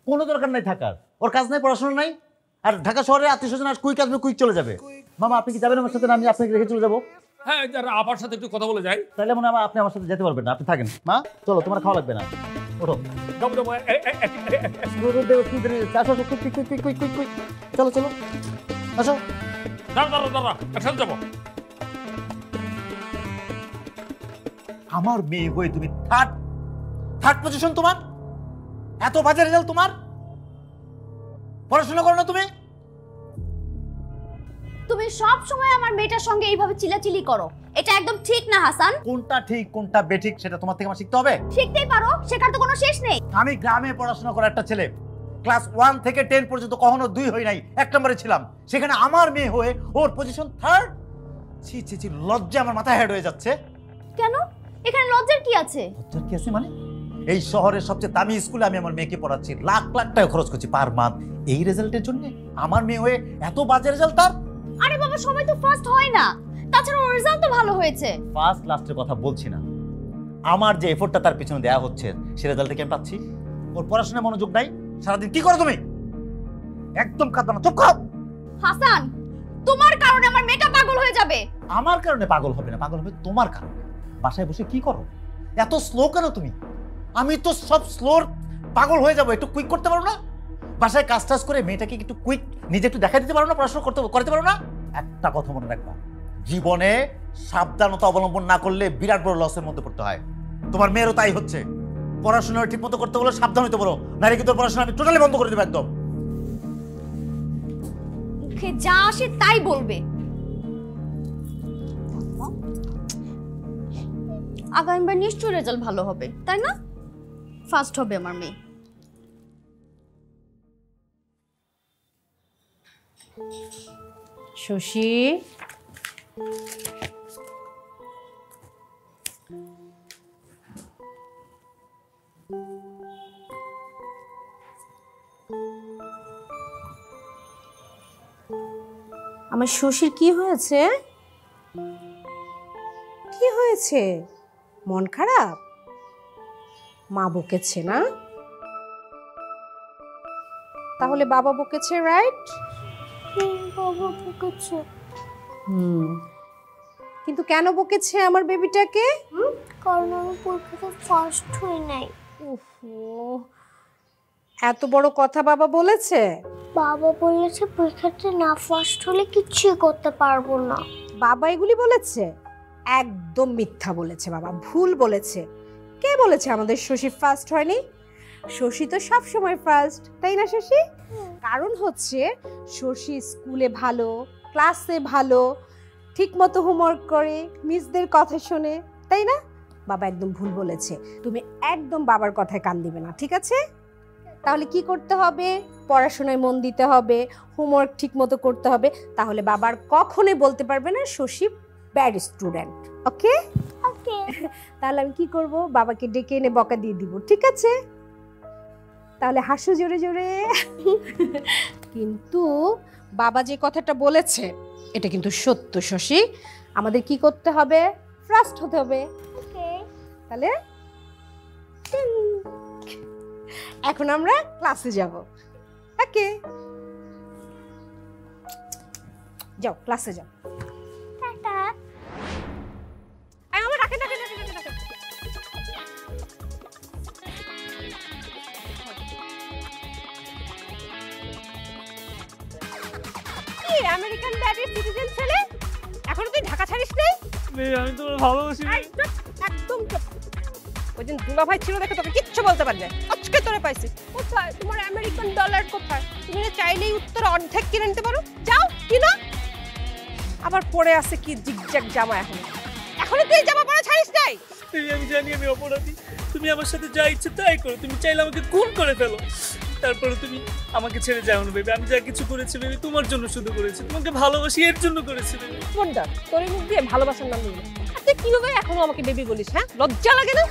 কোনো দরকার নাই থাকার, ওর কাজ নাই, পড়াশোনা নাই। আর ঢাকা শহরে আত্মীয় স্বজন আর কুইক আসবে, কুইক চলে যাবে। মামা আপনি কি যাবেন আমার সাথে? না আমি আপনাকে রেখে চলে যাবো?
হ্যাঁ, যারা আপার সাথে একটু কথা বলে যাই।
তাহলে মনে হয় আপনি আমার সাথে যেতে পারবেন না, আপনি থাকেন। মা চলো, তোমার খাওয়া লাগবে না, ওঠো। চলো চলো আসো।
একসাথে যাবো।
আমার মেয়ে হয়ে তুমি থার্ড পজিশন, তোমার এত বাজে রেজাল্ট, তোমার পড়াশোনা করো না তুমি?
তুমি সব সময় আমার মেয়েটার সঙ্গে এইভাবে চিল্লাচিল্লি করো, এটা একদম ঠিক না হাসান।
কোনটা ঠিক কোনটা বেঠিক সেটা তোমার থেকে আমার শিখতে হবে।
শিখতেই পারো, শেখার তো কোনো শেষ নেই।
আমি গ্রামে পড়াশোনা করা একটা ছেলে, ক্লাস 1 থেকে 10 পর্যন্ত কখনো 2 হই নাই, 1 নম্বরে ছিলাম। সেখানে আমার মেয়ে হয়ে ওর পজিশন থার্ড। ছি ছি ছি, লজ্জা আমার মাথা হেড হয়ে যাচ্ছে।
কেন? এখানে লজ্জার কি আছে?
লজ্জার কি আছে মানে? এই শহরের সবচেয়ে দামি স্কুলে আমি আমার মেয়েকে পড়াচ্ছি, লাখ লাখ টাকা খরচ করছি পার মান্থ। এই রেজাল্টের জন্য আমার মেয়ে হয়ে এত বাজে রেজাল্ট তার?
আরে বাবা সবাই তো ফার্স্ট হয় না, তাছাড়া ওর রেজাল্ট তো ভালো হয়েছে।
ফার্স্ট লাস্টের কথা বলছি না, আমার যে এফোর্টটা তার পিছনে দেওয়া হচ্ছে সে রেজাল্ট থেকে আমি পাচ্ছি। ওর পড়াশোনায় মনোযোগ নাই, সারাদিন কি করো তুমি? একদম কাঁদবা না, চুপ কর।
হাসান, তোমার কারণে আমার মেয়েটা পাগল হয়ে যাবে।
আমার কারণে পাগল হবে না, পাগল হবে তোমার কারণে। বাসায় বসে কি করো? এত স্লো কেন তুমি? আমি তো সব স্লোর পাগল হয়ে যাবো, একটু কুইক করতে পারো না? বাসায় কাজ টাজ করে মেয়েটাকে একটু কুইক নিজে একটু দেখা দিতে পারো না? পড়াশোনা করতে পারো না? একটা কথা মনে রাখবা, জীবনে সাবধানতা অবলম্বন না করলে বিরাট বড় লসের মধ্যে পড়তে হয়। তোমার মেয়েরও তাই হচ্ছে। পড়াশোনা ঠিক মতো করতে বলো, সাবধান হইতে বলো, নাহলে কিন্তু পড়াশোনা আমি টোটালি বন্ধ করে দেবো একদম।
মুখে যা আসে তাই বলবে। আগামীবার নিশ্চয়ই রেজাল্ট ভালো হবে, তাই না? ফার্স্ট হবে আমার মেয়ে।
শশী, আমার শশীর কি হয়েছে? কি হয়েছে? মন খারাপ? মা বকেছে না? তাহলে বাবা বকেছে, রাইট?
বাবা বকেছে।
কিন্তু কেন বকেছে আমার বেবিটাকে?
কারণ আমি পরীক্ষাতে ফার্স্ট হই নাই।
এত বড় কথা বাবা বলেছে?
বাবা বলেছে পরীক্ষাতে না ফার্স্ট হলে কিছুই করতে পারবো না।
বাবা এগুলি বলেছে? একদম মিথ্যা বলেছে বাবা, ভুল বলেছে। কে বলেছে আমাদের শশী ফার্স্ট হয়নি? শশী তো সব সময় ফার্স্ট, তাই না শশী? কারণ হচ্ছে শশী স্কুলে ভালো, ক্লাসে ভালো, ঠিকমতো হোমওয়ার্ক করে, মিসদের কথা শোনে, তাই না? বাবা একদম ভুল বলেছে। তুমি একদম বাবার কথায় কান দিবে না, ঠিক আছে? তাহলে কি করতে হবে? পড়াশোনায় মন দিতে হবে, হোমওয়ার্ক ঠিকমতো করতে হবে, তাহলে বাবার কখনোই বলতে পারবে না শশী ব্যাড স্টুডেন্ট। ওকে
ওকে।
তাহলে আমি কি করব? বাবাকে ডেকে এনে বকা দিয়ে দিব, ঠিক আছে? তাহলে হাসো জোরে জোরে। কিন্তু বাবা যে কথাটা বলেছে এটা কিন্তু সত্য শশী। আমাদের কি করতে হবে? ফার্স্ট হতে হবে।
ওকে।
তাহলে এখন আমরা ক্লাসে যাব। ওকে, যাও ক্লাসে যাও।
টাটা।
আমার রাখে রাখে রাখে রাখে। কি আমেরিকান ড্যাডির সিটিজেন ছেলে, এখনো তুই ঢাকা ছাড়িস নাই?
আমি তোমার ভালোবাসি।
একদম চুপ। ওই দিন দুলা ভাই ছিল দেখে তোকে কিচ্ছু বলতে পারবে। আজকে তোরে পাইছি। কোথায় তোমার আমেরিকান ডলার? কোথায়? তুমি না চাইলেই উত্তর অর্ধেক কিনে নিতে পারো, যাও কিনো। আবার পরে আছে কি জিগজ্যাগ জামা, এখনো তুই জামা পরা ছাড়িস নাই?
আমি জানি আমি অপরাধী, তুমি আমার সাথে যা ইচ্ছে তাই করো, তুমি চাইলে আমাকে খুন করে ফেলো, তারপরে তুমি আমাকে ছেড়ে যাও না বেবি। আমি যা কিছু করেছি বেবি তোমার জন্য শুধু করেছি, তোমাকে ভালোবাসি এর জন্য করেছি বেবি।
ফোনটা তোর মুখ দিয়ে ভালোবাসার নাম নিল। তুই কিভাবে এখনো আমাকে বেবি বলিস? হ্যাঁ, লজ্জা লাগে না?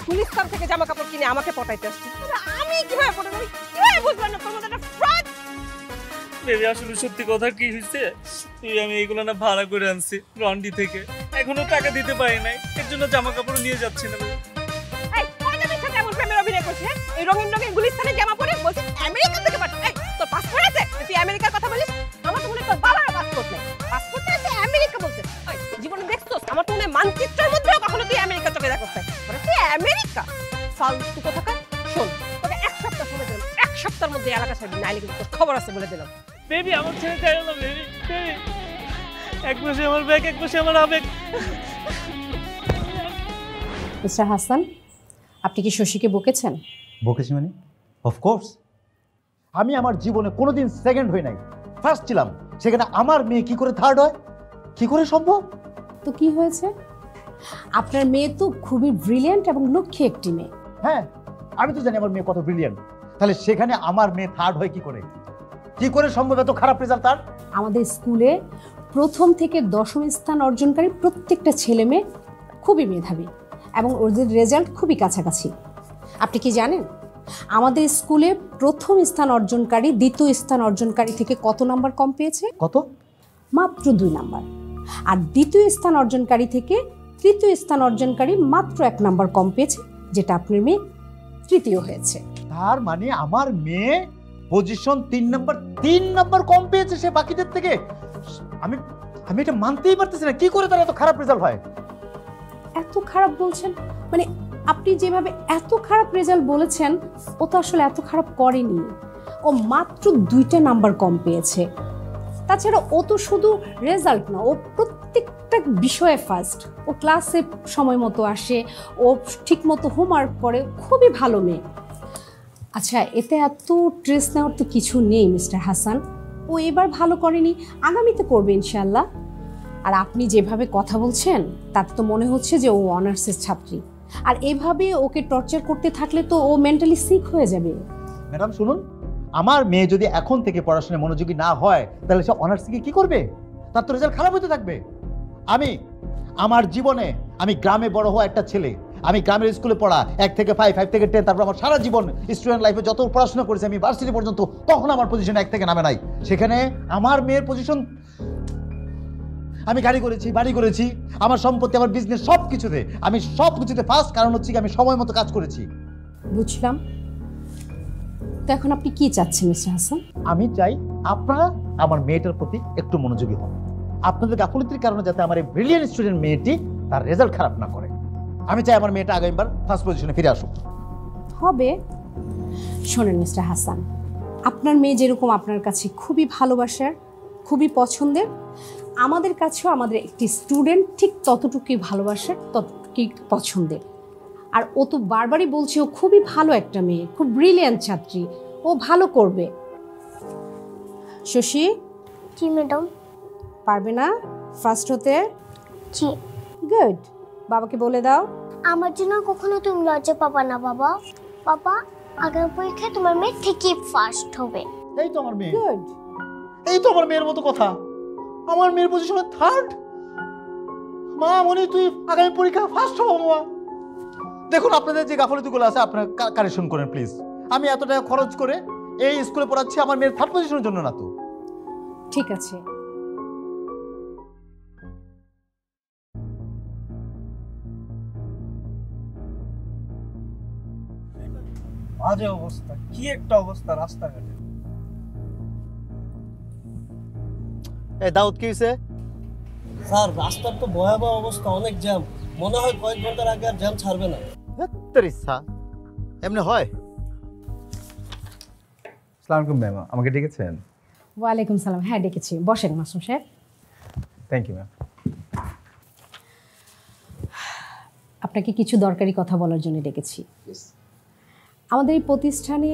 গুলিস্তান থেকে জামা কাপড় কিনে আমাকে পটাইতে আসছিস, আমি কিভাবে পটাবো? কিভাবে বুঝলাম না তোর মধ্যে একটা ফ্রড?
বেবি আসলে সত্যি কথা কি হয়েছে, আমি এইগুলো না ভাড়া করে আনছি রন্ডি থেকে, এখনো টাকা দিতে পারি নাই, এর জন্য জামা কাপড় নিয়ে যাচ্ছি না বেবি।
এই কয়টা মিথ্যা কেমন প্রেমের অভিনয় করছিস? এই রঙিন রঙিন গুলিস্তানে জামা পরে বলছিস আমেরিকা থেকে পাঠাই। এই তোর পাসপোর্ট আছে? তুই আমেরিকার কথা বলিস? আমার তো মনে হয় তোর বাবার পাসপোর্ট নেই। পাসপোর্ট আছে আমেরিকা বলতে? ওই জীবনে দেখছস? আমার তো মনে হয় মানচিত্রের মধ্যেও কখনো তুই আমেরিকা চোখে দেখছ না। মানে তুই আমেরিকা ফালতু কথাকার। শোন, তোকে এক সপ্তাহ সময় দিলাম, এক সপ্তাহের মধ্যে এলাকা ছাড়বি, নাইলে কিন্তু তোর খবর আছে বলে দিলাম।
বেবি আমার ছেড়ে যায় না বেবি, বেবি এক পাশে আমার ব্যাগ, এক পাশে আমার আবেগ।
মিস্টার হাসান, আপনি কি শশীকে বকেছেন?
বকেছি মানে? অফকোর্স। আমি আমার জীবনে কোনোদিন সেকেন্ড হই নাই, ফার্স্ট ছিলাম। সেখানে আমার মেয়ে কি করে থার্ড হয়? কি করে সম্ভব?
তো কি হয়েছে? আপনার মেয়ে তো খুবই ব্রিলিয়ান্ট এবং লক্ষ্মী একটি মেয়ে।
হ্যাঁ, আমি তো জানি আমার মেয়ে কত ব্রিলিয়ান্ট। তাহলে সেখানে আমার মেয়ে থার্ড হয় কি করে? কি করে সম্ভব এত খারাপ রেজাল্ট তার?
আমাদের স্কুলে প্রথম থেকে দশম স্থান অর্জনকারী প্রত্যেকটা ছেলে মেয়ে খুবই মেধাবী এবং ওদের রেজাল্ট খুবই কাছাকাছি। আপনি কি জানেন আমাদের স্কুলে প্রথম স্থান অর্জনকারী দ্বিতীয় স্থান অর্জনকারী থেকে কত নাম্বার কম পেয়েছে?
কত?
মাত্র 2 নাম্বার। আর দ্বিতীয় স্থান অর্জনকারী থেকে তৃতীয় স্থান অর্জনকারী মাত্র 1 নাম্বার কম পেয়েছে, যেটা আপনার মেয়ে তৃতীয় হয়েছে।
তার মানে আমার মেয়ে পজিশন 3 নাম্বার কম পেয়েছে সে বাকিদের থেকে। আমি আমি এটা মানতেই পারতেছি না, কি করে তার এত খারাপ রেজাল্ট হয়?
এত খারাপ বলছেন মানে আপনি যেভাবে এত খারাপ রেজাল্ট বলেছেন, ও তো আসলে এত খারাপ করেনি। ও মাত্র 2টা নাম্বার কম পেয়েছে। তাছাড়া ও তো শুধু রেজাল্ট না, ও প্রত্যেকটা বিষয়ে ফার্স্ট। ও ক্লাসে সময় মতো আসে, ও ঠিক মতো হোমওয়ার্ক করে, খুবই ভালো মেয়ে। আচ্ছা, এতে এত স্ট্রেস নেওয়ার তো কিছু নেই মিস্টার হাসান। ও এবার ভালো করেনি, আগামীতে করবে ইনশাল্লাহ। আর আপনি যেভাবে কথা বলছেন তাতে তো মনে হচ্ছে যে ও অনার্সের ছাত্রী, আর এভাবে ওকে টর্চার করতে থাকলে তো ও মেন্টালি সিক হয়ে যাবে।
ম্যাডাম শুনুন, আমার মেয়ে যদি এখন থেকে পড়াশোনায় মনোযোগী না হয় তাহলে সে অনার্স থেকে কি করবে? তার তো রেজাল্ট খারাপ হতে থাকবে। আমার জীবনে আমি গ্রামে বড় হওয়া একটা ছেলে, আমি গ্রামের স্কুলে পড়া 1 থেকে 5, 5 থেকে 10, তারপর আমার সারা জীবন স্টুডেন্ট লাইফে যত পড়াশোনা করেছি আমি ভার্সিটি পর্যন্ত, তখন আমার পজিশন 1 থেকে নামে নাই। সেখানে আমার মেয়ের পজিশন, আমি গাড়ি করেছি, বাড়ি করেছি, আমার সম্পত্তি, আমার বিজনেস, সব কিছুতে ফার্স্ট। কারণ হচ্ছে কি আমি সময় মতো কাজ করেছি।
বুঝলাম। তো এখন আপনি কি চাচ্ছেন মিস্টার হাসান?
আমি চাই আপনারা আমার মেয়েটার প্রতি একটু মনোযোগী হন। আপনাদের গাফলতির কারণে যাতে আমার এই ব্রিলিয়েন্ট স্টুডেন্ট মেয়েটি তার রেজাল্ট খারাপ না করে। আমি চাই আমার মেয়েটা আগামীবার ফার্স্ট পজিশনে ফিরে আসুক।
হবে। শোনেন মিস্টার হাসান, আপনার মেয়ে যেরকম আপনার কাছে খুবই ভালোবাসার, খুবই পছন্দের, আমাদের কাছেও আমাদের একটি স্টুডেন্ট ঠিক ততটুকুই ভালোবাসার, ততটুকুই পছন্দের। আর ও তো বারবারই বলছে ও খুবই ভালো একটা মেয়ে, খুব ব্রিলিয়েন্ট ছাত্রী, ও ভালো করবে। শশী?
জি ম্যাডাম।
পারবে না ফার্স্ট হতে?
জি।
গুড। বাবাকে বলে দাও।
আমার জন্য কখনো তুমি লজ্জা পাবা না বাবা। বাবা, আগামী পরীক্ষায় তোমার মেয়ে ঠিকই ফার্স্ট হবে।
এই তো আমার মেয়ে।
গুড।
এই তো আমার মেয়ের মতো কথা। আমার মেয়ের পজিশনে 3rd। মা মনি, তুই আগামী পরীক্ষা ফার্স্ট হবো মা। দেখুন আপনাদের যে গাফলতিগুলো আছে আপনারা কারেকশন করেন প্লিজ। আমি এত টাকা খরচ করে এই স্কুলে পড়াচ্ছি আমার মেয়ের 3rd পজিশনের জন্য না তো।
ঠিক আছে।
বাজে অবস্থা, কি একটা অবস্থা রাস্তাঘাটে।
এই দাউদ কি হইছে?
স্যার, রাস্তার তো ভয়াবহ অবস্থা, অনেক জ্যাম। মনে হয় কয়েক ঘন্টার আগে আর জ্যাম ছাড়বে না।
এমনি হয়?
আসসালামু আলাইকুম ম্যাম, আমাকে ডেকেছেন?
ওয়ালাইকুম সালাম। হ্যাঁ ডেকেছি, বসেন Masum Saheb.
Thank you ma'am.
আপনাকে কিছু দরকারি কথা বলার জন্য ডেকেছি। আমাদের এই প্রতিষ্ঠানে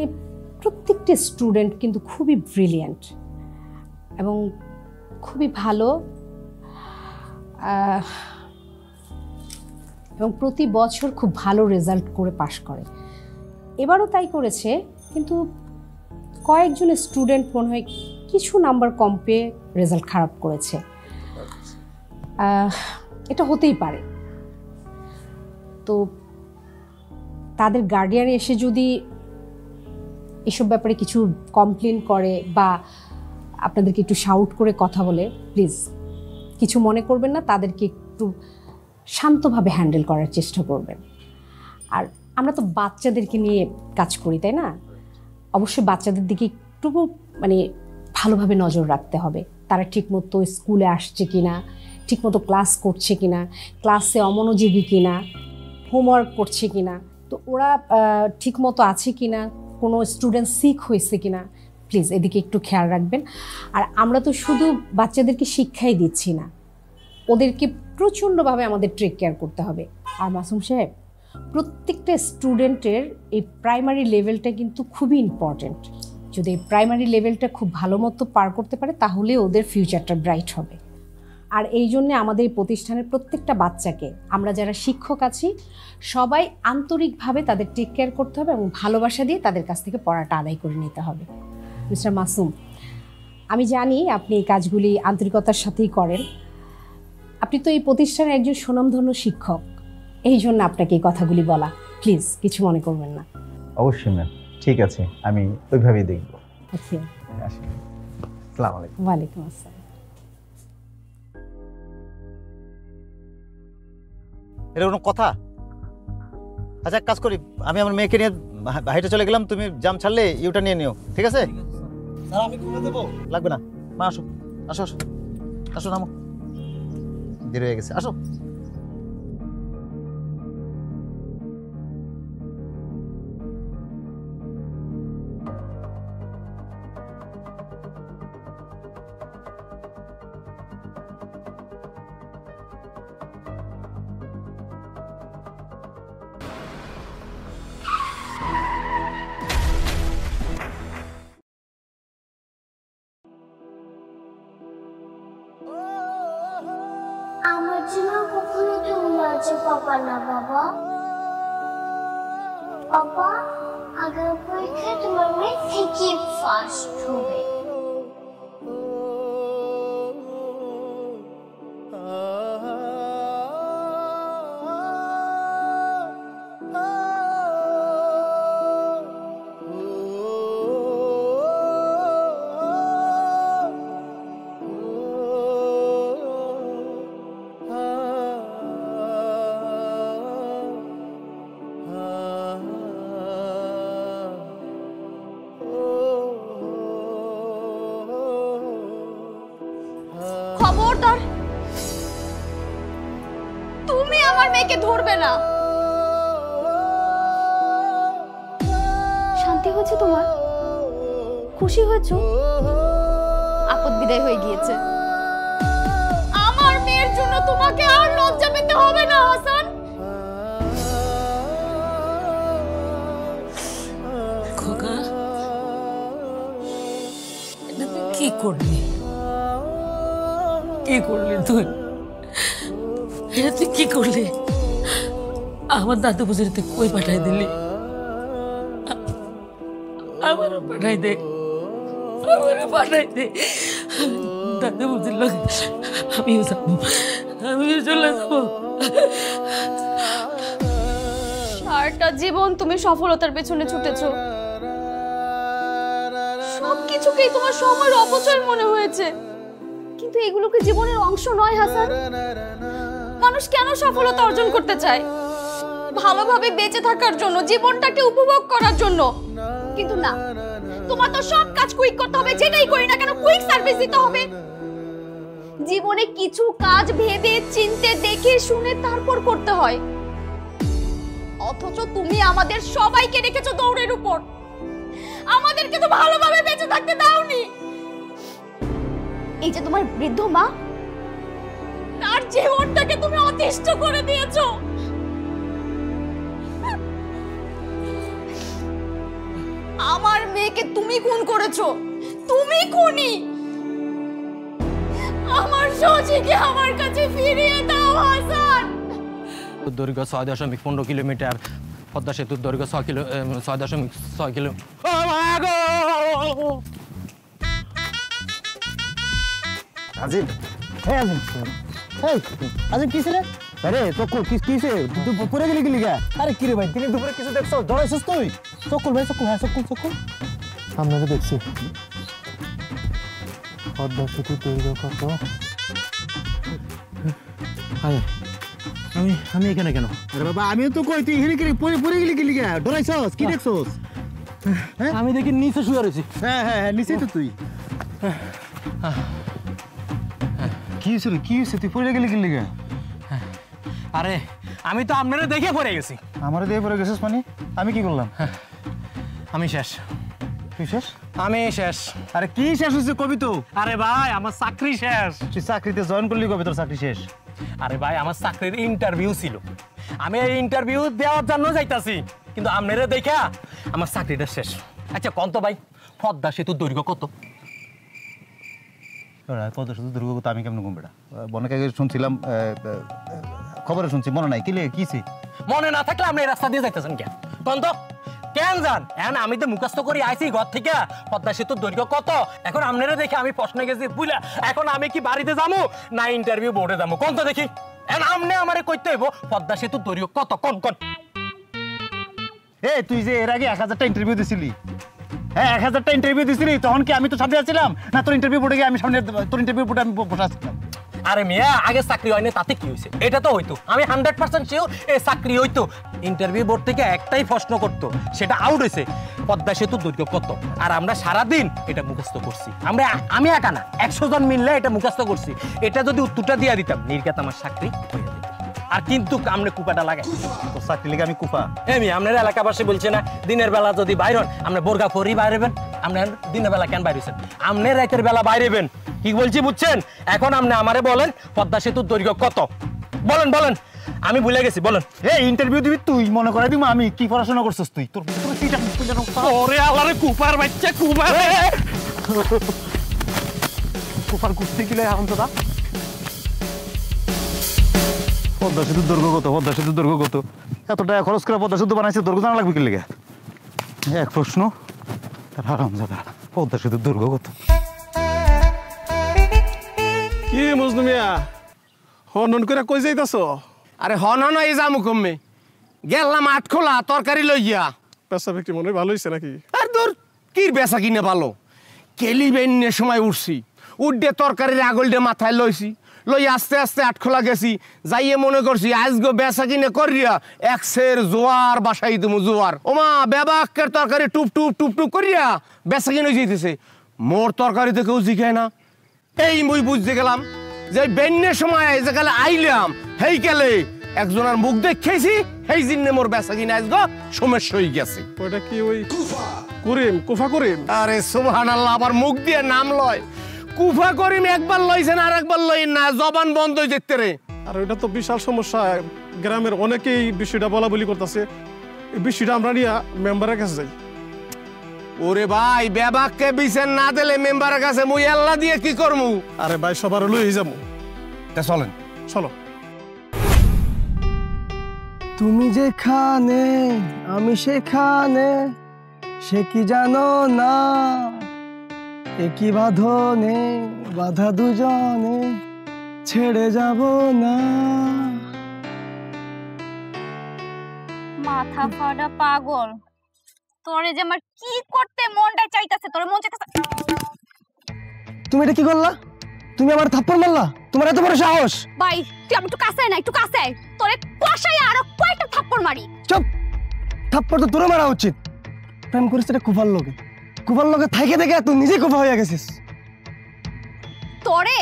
প্রত্যেকটা স্টুডেন্ট কিন্তু খুবই ব্রিলিয়েন্ট এবং খুবই ভালো, এবং প্রতি বছর খুব ভালো রেজাল্ট করে পাশ করে। এবারও তাই করেছে, কিন্তু কয়েকজন স্টুডেন্ট মনে হয় কিছু নাম্বার কম পেয়ে রেজাল্ট খারাপ করেছে। এটা হতেই পারে। তো তাদের গার্ডিয়ান এসে যদি এসব ব্যাপারে কিছু কমপ্লেন করে বা আপনাদেরকে একটু শাউট করে কথা বলে, প্লিজ কিছু মনে করবেন না, তাদেরকে একটু শান্তভাবে হ্যান্ডেল করার চেষ্টা করবেন। আর আমরা তো বাচ্চাদেরকে নিয়ে কাজ করি, তাই না? অবশ্যই বাচ্চাদের দিকে একটু ভালোভাবে নজর রাখতে হবে। তারা ঠিকমতো স্কুলে আসছে কিনা, ঠিকমতো ক্লাস করছে কিনা, ক্লাসে অমনোযোগী কিনা, হোমওয়ার্ক করছে কিনা, তো ওরা ঠিকমতো আছে কিনা, কোনো স্টুডেন্ট সিক হয়েছে কিনা, প্লিজ এদিকে একটু খেয়াল রাখবেন। আর আমরা তো শুধু বাচ্চাদেরকে শিক্ষাই দিচ্ছি না, ওদেরকে প্রচণ্ডভাবে আমাদের টেক কেয়ার করতে হবে। আর মাসুম সাহেব, প্রত্যেকটা স্টুডেন্টের এই প্রাইমারি লেভেলটা কিন্তু খুবই ইম্পর্ট্যান্ট। যদি এই প্রাইমারি লেভেলটা খুব ভালো মতো পার করতে পারে তাহলে ওদের ফিউচারটা ব্রাইট হবে। আর এই জন্যে আমাদের এই প্রতিষ্ঠানের প্রত্যেকটা বাচ্চাকে আমরা যারা শিক্ষক আছি সবাই আন্তরিকভাবে তাদের টেক কেয়ার করতে হবে এবং ভালোবাসা দিয়ে তাদের কাছ থেকে পড়াটা আদায় করে নিতে হবে। মিস্টার মাসুম, আমি জানি আপনি এই কাজগুলি আন্তরিকতার সাথেই করেন। আপনি তো এই প্রতিষ্ঠানের একজন সুনামধন্য শিক্ষক, এই জন্য আপনাকে এই কথাগুলি বলা। প্লিজ কিছু মনে করবেন না।
অবশ্যই ম্যাম। ঠিক আছে, আমি ওইভাবেই দেখব।
আচ্ছা,
আসি। আসসালামু আলাইকুম।
ওয়ালাইকুম আসসালাম।
এটা কোনো কথা? আচ্ছা এক কাজ করি, আমি আমার মেয়েকে নিয়ে হাইটে চলে গেলাম, তুমি জাম ছাড়লে ইউটা নিয়ে নিও, ঠিক আছে?
স্যার আমি ঘুরে দেবো?
লাগবে না, মা আসো আসো আসো আসো, নামো, দেরি হয়ে গেছে, আসো।
আমার জন্য কখনো তুমি লজ্জা পাবা না বাবা। বাবা, আগের পরীক্ষায় তোমার মেয়ে ঠিকই ফার্স্ট হবে।
খবরদার, তুমি আমার মেয়েকে ধরবে না। শান্তি হয়েছে তোমার? খুশি হয়েছো? আপদ বিদায় হয়ে গিয়েছে। আমার মেয়ের জন্য তোমাকে আর লজ্জা পেতে হবে না হাসান।
খোকা, এটা তুই কি করলি? কি করলি তুই? এটা তুই কি করলি? আমার দাদু বুঝির তুই কই পাঠাই দিলি? আমারও পাঠাই দে, আমারও পাঠাই দে। দাদু বুঝির লোক আমিও যাবো, আমিও চলে যাবো।
সারাটা জীবন তুমি সফলতার পেছনে ছুটেছো, সবকিছুকেই তোমার সময়ের অপচয় মনে হয়েছে, কিন্তু এগুলো কি জীবনের অংশ নয় হাসান? মানুষ কেন সফলতা অর্জন করতে চায়? ভালোভাবে বেঁচে থাকার জন্য, জীবনটাকে উপভোগ করার জন্য। কিন্তু না, তোমার তো সব কাজ কুইক করতে হবে, যেটাই করি না কেন কুইক সার্ভিস দিতে হবে। জীবনে কিছু কাজ ভেবে চিন্তে দেখে শুনে তারপর করতে হয়, অথচ তুমি আমাদের সবাইকে রেখেছো দৌড়ের উপর। আমাদেরকে তো ভালোভাবে বেঁচে থাকতে দাওনি। এই যে তোমার বৃদ্ধ মা, তার জীবনটাকে তুমি অতিষ্ঠ করে দিয়েছো। আমার মেয়েকে তুমি খুন করেছো, তুমি খুনি। আমার সজিকে আমার কাছে ফিরিয়ে দাও হাসান।
দৈর্ঘ্য 6.15 কিলোমিটার, পদ্মা সেতুর দৈর্ঘ্য 6.6 কিলো।
আজিম, হ্যাঁ আজিম, এই আজিম কি ছিলে? আরে চকুল কিসে তুই পড়ে গেলি কি লিগা? আরে কি রে ভাই, দিনে দুপুরে কিছু দেখছো? ডরাইছিস তুই? চকুল ভাই, চকুল, হ্যাঁ চকুল। আপনাকে দেখছি। পদ্মা সেতু দৈর্ঘ্য কত? আমি এখানে কেন? আরে বাবা, আমিও তো কই, তুই এখানে কি পড়ে গেলি কি লিগা? ডরাইছস? কি দেখছস? আমি দেখি নিচে শুয়ে রয়েছি। হ্যাঁ নিচেই তো তুই। কি হয়েছে তুই পড়ে গেলি কি লিগা?
আরে আমি তো আপনারা দেখে পড়ে গেছি।
আমারে দিয়ে পড়ে গেছিস মানে? আমি কি করলাম?
আমি শেষ।
তুই শেষ?
আমি শেষ।
আরে কি শেষ হয়েছে কবি তো?
আরে ভাই আমার চাকরি শেষ।
তুই চাকরিতে জয়েন করলি কবে তোর চাকরি শেষ?
আরে ভাই আমার চাকরির ইন্টারভিউ ছিল, আমি এই ইন্টারভিউ দেওয়ার জন্য যাইতাছি, কিন্তু আপনারা দেখা আমার চাকরিটা শেষ। আচ্ছা কত ভাই, পদ্মা সেতুর দৈর্ঘ্য কত?
কত শুধু দুর্গ কথা আমি কেমন ঘুম বেড়া অনেক আগে শুনছিলাম, খবরে শুনছি, মনে নাই কিছে
মনে না থাকলে আপনি এই রাস্তা দিয়ে যাইতেছেন কেন? কোন তো কেন যান? এখন আমি তো মুখস্থ করে আইছি ঘর থেকে পদ্মা সেতুর দৈর্ঘ্য কত। এখন আপনারা দেখে আমি প্রশ্ন গেছি বুঝলা, এখন আমি কি বাড়িতে যাবো না ইন্টারভিউ বোর্ডে যাবো? কোন তো দেখি। এখন আপনি আমারে কইতে হইব পদ্মা সেতুর দৈর্ঘ্য কত, কোন কোন?
তুই যে এর আগে 1000টা ইন্টারভিউ দিছিলি, হ্যাঁ 1000টা ইন্টারভিউ দিছিলি, তখন কি আমি তো সামনে আছিলাম না? তোর ইন্টারভিউ বোর্ডে গিয়ে আমি সামনে, তোর ইন্টারভিউ বোর্ডে আমি বসে আসছিলাম।
আরে মিয়া, আগে চাকরি হয়নি তাতে কি হয়েছে? এটা তো হইতো, আমি 100% শিওর এই চাকরি হইতো। ইন্টারভিউ বোর্ড থেকে একটাই প্রশ্ন করতো, সেটা আউট হয়েছে, পদ্মা সেতু দৈর্ঘ্য কত? আর আমরা সারাদিন এটা মুখস্থ করছি। আমি একা না, 100 জন মিললে এটা মুখস্থ করছি। এটা যদি উত্তরটা দিয়ে দিতাম, নির্ঘাত আমার চাকরি হয়ে যেত। আর কিন্তু আমরা কুপাটা লাগাই,
তো চাকরি লেগে আমি কুপা।
এমনি আপনার এলাকাবাসী বলছে না, দিনের বেলা যদি বাইর হন আপনি বোরগা পরি বাইরেবেন, আপনার দিনের বেলা কেন বাইরেছেন? আপনি রাতের বেলা বাইরেবেন। কি বলছি বুঝছেন? এখন আপনি আমারে বলেন পদ্মা সেতুর দৈর্ঘ্য কত? বলেন বলেন, আমি ভুলে গেছি, বলেন।
ইন্টারভিউ দিবি তুই, মনে করে দিব আমি কি পড়াশোনা করছিস তুই? তোর
ওরে আল্লাহরে, কুপার বাচ্চা কুপার,
কুপার কুস্তি কিলে এখন তো দা। পদ্মা সেতুর দৈর্ঘ্য কত? পদ্মা সেতুর দৈর্ঘ্য কত? এত টাকা খরচ করে পদ্মা সেতু বানাইছে, দৈর্ঘ্য জানা লাগবে কি লেগে? এক প্রশ্ন, তার হারামজাদা, পদ্মা সেতুর দৈর্ঘ্য কত?
কি মজনু মিয়া, হনন করে কই যাইতাছ?
আরে হন এই যামু কমে গেলাম আটখোলা তরকারি লইয়া।
পেশা বিক্রি মনে ভালো হয়েছে নাকি?
আর তোর কি বেচা কিনে ভালো? কেলি বেন্নের সময় উঠছি, উঠে তরকারির আগলডে মাথায় লইছি, লই আস্তে আস্তে আটখোলা গেছি, যাইয়ে মনে করছি আজগো বেচা কিনে করিয়া একশের জোয়ার বাসাই তুমি জোয়ার। ওমা বেবাকের তরকারি টুপ টুপ টুপ টুপ করিয়া বেচা কিনে যাইতেছে, মোর তরকারিতে কেউ জিখায় না। এই মুই বুঝতে গেলাম যে বেন্নের সময় যে কালে আইলাম, হেই কালে একজনের মুখ দেখেছি, সেই জিন্নে মোর বেচা কিনে আজগো সমস্যা হয়ে গেছে।
ওটা কি ওই করিম, কুফা করিম?
আরে সুবহানাল্লাহ, আবার মুখ দিয়ে নাম লয়। কুফা করিম একবার লইছেন আর একবার লই না, জবান বন্ধ হয়ে যেতে রে।
আর ওইটা তো বিশাল সমস্যা, গ্রামের অনেকেই বিষয়টা বলা বলি করতেছে। এই বিষয়টা আমরা নিয়ে মেম্বারের কাছে যাই।
ওরে ভাই, বেবাককে বিচার না দিলে মেম্বারের কাছে মুই আল্লাহ দিয়ে কি করমু?
আরে ভাই, সবার লই যাবো।
তা চলেন,
চলো।
তুমি যেখানে আমি সেখানে, সে কি জানো না? একই বাঁধনে বাধা দুজনে, ছেড়ে যাব না।
মাথা ফাটা পাগল, তোরে যে আমার কি করতে মনটা চাইতাছে, তোর মন চাইতাছে।
তুমি এটা কি করলা? তুমি আমার থাপ্পড় মারলা? তোমার এত বড় সাহস?
ভাই তুই আমি একটু কাছে আয় না, একটু কাছে আয়, তোরে কষাই আরো কয়েকটা থাপ্পড় মারি।
চুপ! থাপ্পড় তো তোরে মারা উচিত। প্রেম করিস এটা কুফার লোকে, কুফার লোকে থাইকে দেখে তুই নিজে কুফা হয়ে গেছিস।
তোরে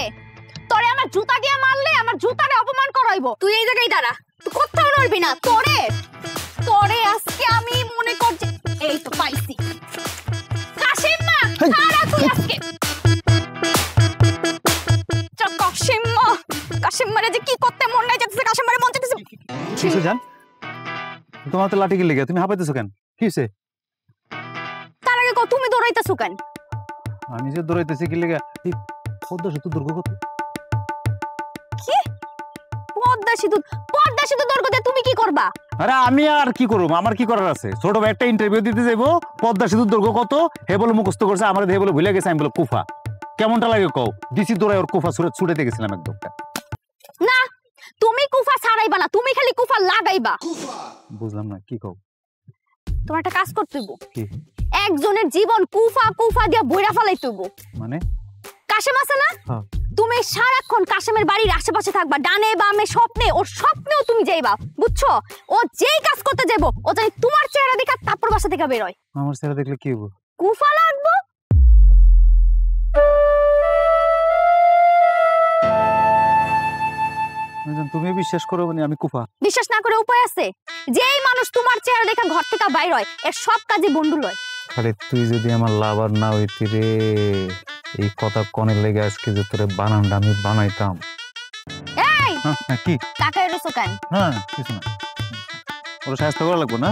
তোরে আমার জুতা দিয়ে মারলে আমার জুতারে অপমান করাইবো। তুই এই জায়গায় দাঁড়া, তুই কোথাও নড়বি না। তোরে তোরে আজকে আমি মনে করছি, এই তো পাইছি। কাশিম মা, খাড়া তুই আজকে। চল কাশিম মা, কাশিম মারে যে কি করতে মন নাই যাচ্ছে, কাশিম মারে মন চাইতেছে।
কিসে জান? তোমার তো লাঠি কি লেগে, তুমি হাঁপাইতেছো কেন? কি হইছে?
তার আগে কও তুমি দৌড়াইতেছো কেন?
আমি যে দৌড়াইতেছি কি লেগে? এই পদ্মা সেতু দৈর্ঘ্য কত?
কি? পদ্মা সেতু? পদ্মা সেতু দৈর্ঘ্য দিয়ে তুমি কি করবা?
আরে আমি আর কি করব? আমার কি করার আছে? ছোট ভাই একটা ইন্টারভিউ দিতে যাইবো, পদ্মা সেতুর দৈর্ঘ্য কত হে বলে মুখস্থ করছে, আমার হে বলে ভুলে গেছে, আমি বলে কুফা। কেমনটা লাগে কও? দিছি দৌড়াই ওর কুফা ছুড়ে গেছিলাম একদম।
না, তুমি কুফা ছাড়াইবা না, তুমি খালি কুফা লাগাইবা।
বুঝলাম না, কি কও?
তোমার একটা কাজ করতে হইব।
কি?
একজনের জীবন কুফা কুফা দিয়া বইরা ফেলাইতে হইব।
মানে?
কাশেম আছে না?
হ্যাঁ।
তুমি সারাক্ষণ কাশেমের বাড়ির আশেপাশে থাকবা, ডানে বামে স্বপ্নে, ওর স্বপ্নেও তুমি যাইবা, বুঝছো? ও যেই কাজ করতে যাইবো, ও জানি তোমার চেহারা দেখা তারপর বাসা থেকে বের হয়।
আমার চেহারা দেখলে কি হইব?
কুফা লাগবো।
তুমি বিশ্বাস করো মানে আমি কুফা?
বিশ্বাস না করে উপায় আছে? যেই মানুষ তোমার চেহারা দেখা ঘর থেকে বাইর হয়, এর সব কাজে বন্ডুল হয়।
আরে তুই যদি আমার লাভার না হইতি রে, এই কথা কনে লেগে আজকে যে তোরে বানানটা আমি বানাইতাম।
এই
কি
তাকাই রইছো কেন?
হ্যাঁ কিছু না, ওরা সাহায্য করা লাগবো না?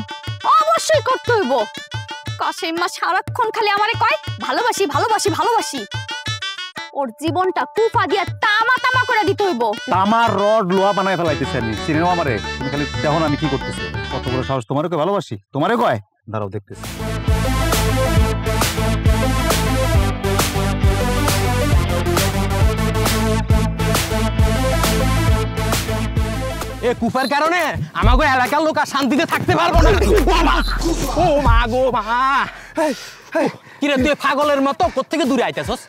অবশ্যই করতে হইব। কাশেম মা সারাক্ষণ খালি আমারে কয় ভালোবাসি ভালোবাসি ভালোবাসি। ওর জীবনটা কুফা দিয়া তামা তামা করে দিতে হইব।
আমার রড লোহা বানায় ফেলাইতেছে। আমি সিনেমা আমারে, তুমি খালি দেখো আমি কি করতেছি। কত বড় সাহস! তোমারে কয় ভালোবাসি, তোমারে কয়? দাঁড়াও দেখতেছি।
এ কুফার কারণে আমাগো এলাকার লোক আর শান্তিতে থাকতে পারবো না। ও মা গো মা, কিরে তুই পাগলের মতো কোত্থেকে দূরে আইতাছস?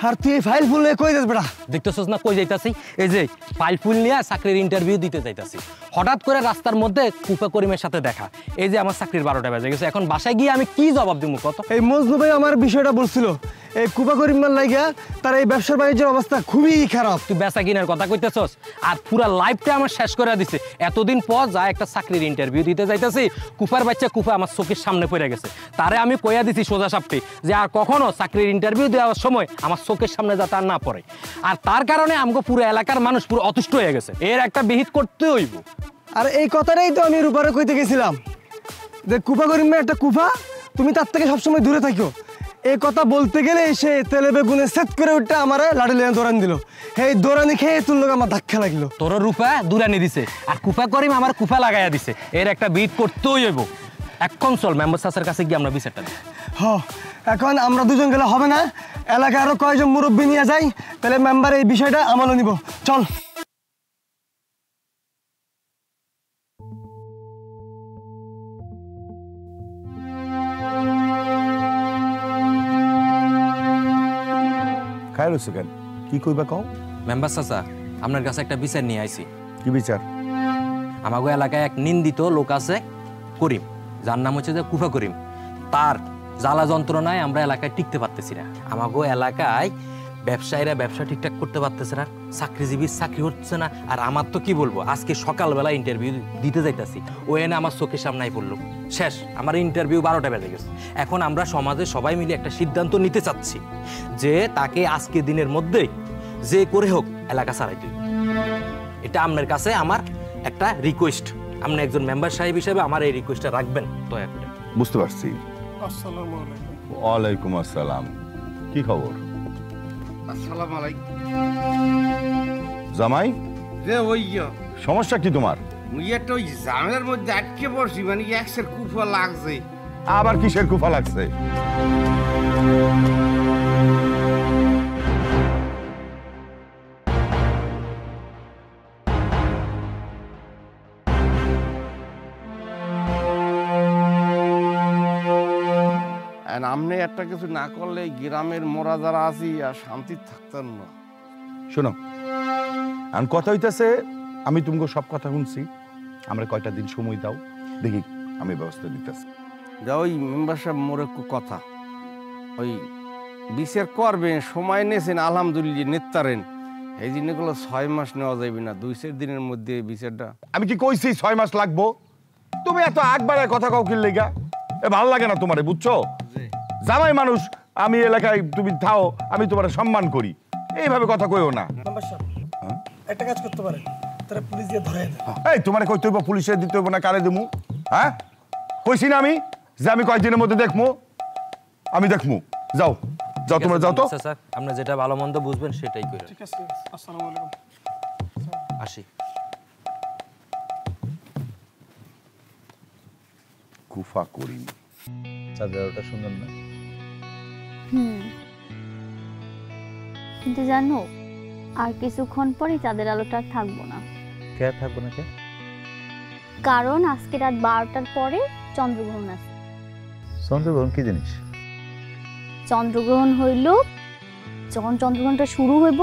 আর তুই ফাইল ফুল নিয়ে কই যাস বেটা?
দেখতেছস না কই যাইতাছি? এই যে ফাইল ফুল নিয়ে চাকরির ইন্টারভিউ দিতে যাইতাছি। হঠাৎ করে রাস্তার মধ্যে কুফা করিমের সাথে দেখা। এই যে আমার চাকরির 12টা বেজে গেছে, এখন বাসায় গিয়ে আমি কি জবাব দিব কত?
এই মজনু ভাই আমার বিষয়টা বলছিল, এই কুফা করিমের লাগিয়া তার এই ব্যবসার বাণিজ্যের অবস্থা খুবই খারাপ।
তুই বেচা কিনার কথা কইতেছস আর পুরা লাইফটা আমার শেষ করে দিছে। এতদিন পর যা একটা চাকরির ইন্টারভিউ দিতে যাইতাছি, কুফার বাচ্চা কুফা আমার চোখের সামনে পড়ে গেছে। তারে আমি কইয়া দিছি সোজা সাপটি যে আর কখনো চাকরির ইন্টারভিউ দেওয়ার সময় আমার চোখের সামনে যাতে আর না পড়ে। আর তার কারণে আমগো পুরো এলাকার মানুষ পুরো অতুষ্ট হয়ে গেছে। এর একটা বিহিত করতে হইব।
আর এই কথাটাই তো আমি রূপারে কইতে গেছিলাম যে কুফা করিমের একটা কুফা, তুমি তার থেকে সবসময় দূরে থাকো। এই কথা বলতে গেলে সে তেলে বেগুনে সেট করে উঠতে আমার লাড়ি লেনে দৌড়ান দিল। এই দৌড়ানি খেয়ে তোর লোক আমার ধাক্কা লাগলো।
তোর রূপা দূরানি দিছে আর কুফা করিম আমার কুফা লাগাইয়া দিছে। এর একটা বিহিত করতেই হইব। এখন চল মেম্বার সাসের কাছে গিয়ে আমরা বিচারটা দিই।
এখন আমরা দুজন গেলে হবে না, এলাকায় আরো কয়েকজন মুরব্বী নিয়ে যাই, তাহলে মেম্বার এই বিষয়টা আমলে নিব। চল।
খায় রয়েছে কেন? কি কইবা কও?
মেম্বার চাচা, আপনার কাছে একটা বিচার নিয়ে আইছি।
কি বিচার?
আমাগো এলাকায় এক নিন্দিত লোক আছে করিম, যার নাম হচ্ছে যে কুফা করিম। তার জ্বালা যন্ত্রণায় আমরা এলাকায় টিকতে পারতেছি না। আমাগো এলাকায় ব্যবসায়ীরা ব্যবসা ঠিকঠাক করতে পারতেছে না, চাকরিজীবীর চাকরি হচ্ছে না। আর আমার তো কি বলবো, আজকে সকালবেলা ইন্টারভিউ দিতে যাইতাছি, ও এনে আমার চোখের সামনেই পড়লো। শেষ, আমার ইন্টারভিউ 12টা বেজে গেছে। এখন আমরা সমাজে সবাই মিলে একটা সিদ্ধান্ত নিতে চাচ্ছি যে তাকে আজকে দিনের মধ্যেই যে করে হোক এলাকা ছাড়াই দিই। এটা আপনার কাছে আমার একটা রিকোয়েস্ট। আপনি একজন মেম্বার সাহেব হিসেবে আমার এই রিকোয়েস্টটা রাখবেন দয়া করে।
বুঝতে পারছি।
আসসালামু আলাইকুম।
ওয়ালাইকুম আসসালাম। কি খবর?
আসসালামু আলাইকুম।
জামাই
রে ওই
সমস্যা কি তোমার?
মুই একটা ওই জামের মধ্যে আটকে পড়ছি, মানে এক্সের কুফা লাগছে।
আবার কিসের কুফা লাগছে?
আপনি একটা কিছু না করলে গ্রামের মোরা যারা আছি আর শান্তি থাকতেন না।
শোনো, এখন কথা হইতেছে, আমি তোমাকে সব কথা শুনছি, আমরা কয়টা দিন সময় দাও, দেখি আমি ব্যবস্থা নিতেছি।
ওই মেম্বার সাহেব মোর একটু কথা, ওই বিচার করবেন, সময় নিয়েছেন আলহামদুলিল্লাহ নেতারেন, এই জিনিসগুলো 6 মাস নেওয়া যাবে না, 2-4 দিনের মধ্যে বিচারটা।
আমি কি কইছি 6 মাস লাগবো? তুমি এত আগবারে কথা কাউ কি লেগা? ভালো লাগে না তোমারে, বুঝছো? জামাই মানুষ আমি, এলাকায় তুমি থাও, আমি তোমার সম্মান করি, এইভাবে কথা কইও না।
একটা কাজ করতে পারে, তারা পুলিশ দিয়ে ধরে দেয়।
এই তোমারে কইতে হইব পুলিশে দিতে হইব না কারে দেবো? হ্যাঁ কইছি না আমি যে আমি কয়েকদিনের মধ্যে দেখমু, আমি দেখমু। যাও যাও, তোমরা যাও তো।
স্যার আপনি যেটা ভালো মন্দ বুঝবেন সেটাই করেন।
ঠিক আছে, আসসালামু আলাইকুম।
আসি।
কুফা করিম,
চাদরটা সুন্দর না?
কিন্তু জানো, আর কিছুক্ষণ পরে চাঁদের আলোটা থাকবো না।
কে থাকবো না? কে?
কারণ আজকে রাত 12টার পরে চন্দ্রগ্রহণ আছে।
চন্দ্রগ্রহণ কি জিনিস?
চন্দ্রগ্রহণ হইল যখন চন্দ্রগ্রহণটা শুরু হইব,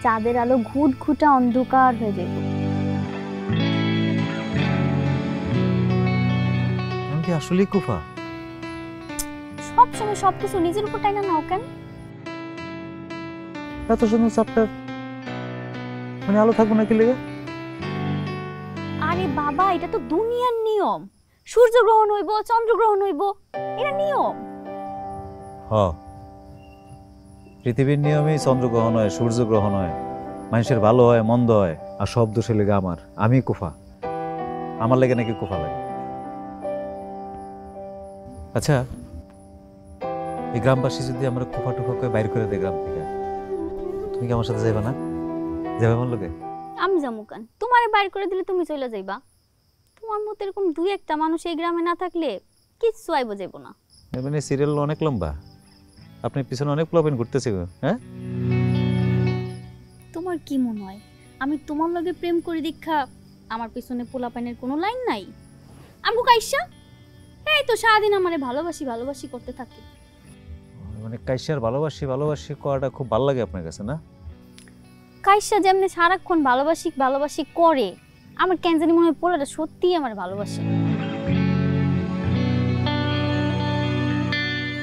চাঁদের আলো ঘুটঘুটা অন্ধকার হয়ে যাবে।
কি আসলেই কুফা?
সবসময় সবকিছু নিজের উপর টাইনা নাও কেন?
এত সুন্দর চ্যাপ্টার, মানে আলো থাকবো না কি লেগে?
আরে বাবা, এটা তো দুনিয়ার নিয়ম। সূর্যগ্রহণ হইব, চন্দ্রগ্রহণ হইব, এটা নিয়ম।
পৃথিবীর নিয়মে চন্দ্রগ্রহণ হয়, সূর্যগ্রহণ হয়, মানুষের ভালো হয় মন্দ হয়, আর সব দোষে লেগে আমার। আমি কুফা, আমার লেগে নাকি কুফা লাগে? আচ্ছা, এই গ্রামবাসী যদি আমরা কুফা টুফা করে বাইর করে দেয় গ্রাম থেকে, তুমি কি আমার সাথে যাইবা না? যাবে আমার লোকে?
আমি যাবো কেন? তোমারে বাইর করে দিলে তুমি চলে যাইবা। তোমার মতো এরকম 2-1টা মানুষ এই গ্রামে না থাকলে কিচ্ছু আইব যাইব না।
মানে সিরিয়াল অনেক লম্বা, আপনি পিছনে অনেক প্লবিন ঘুরতেছে। হ্যাঁ,
তোমার কি মনে হয় আমি তোমার লগে প্রেম করি দীক্ষা আমার পিছনে পোলাপাইনের কোনো লাইন নাই? আমগো কাইসা এই তো সারাদিন আমারে ভালোবাসি ভালোবাসি করতে থাকে।
মানে কাইসার ভালোবাসি ভালোবাসি করাটা খুব ভালো লাগে আপনার কাছে না?
কাইসা যেমনি সারাক্ষণ ভালোবাসি ভালোবাসি করে, আমার কেন জানি মনে হয় পোলাটা সত্যিই আমার ভালোবাসে।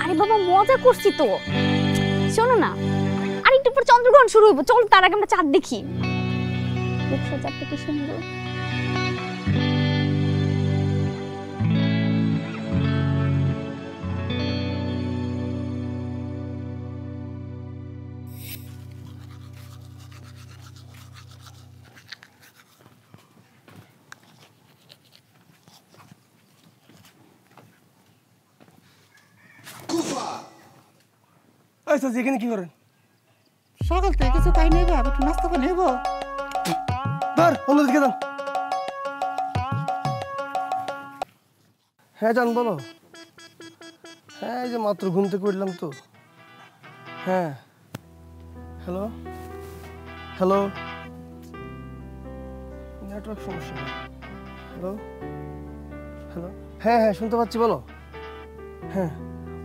আরে বাবা মজা করছি তো, শোনো না আর একটু পর চন্দ্রগ্রহণ শুরু হইব, চল তার আগে আমরা চাঁদ দেখি। দেখছো চাঁদটা কি সুন্দর।
আচ্ছা এখানে কি করেন?
সকাল থেকে কিছু খাই নেবো, একটু নাস্তা করে নেবো।
ধর অন্যদিকে যান। হ্যাঁ জান বলো। হ্যাঁ এই যে মাত্র ঘুম থেকে উঠলাম তো। হ্যাঁ হ্যালো হ্যালো, নেটওয়ার্ক সমস্যা। হ্যালো হ্যালো, হ্যাঁ হ্যাঁ শুনতে পাচ্ছি, বলো। হ্যাঁ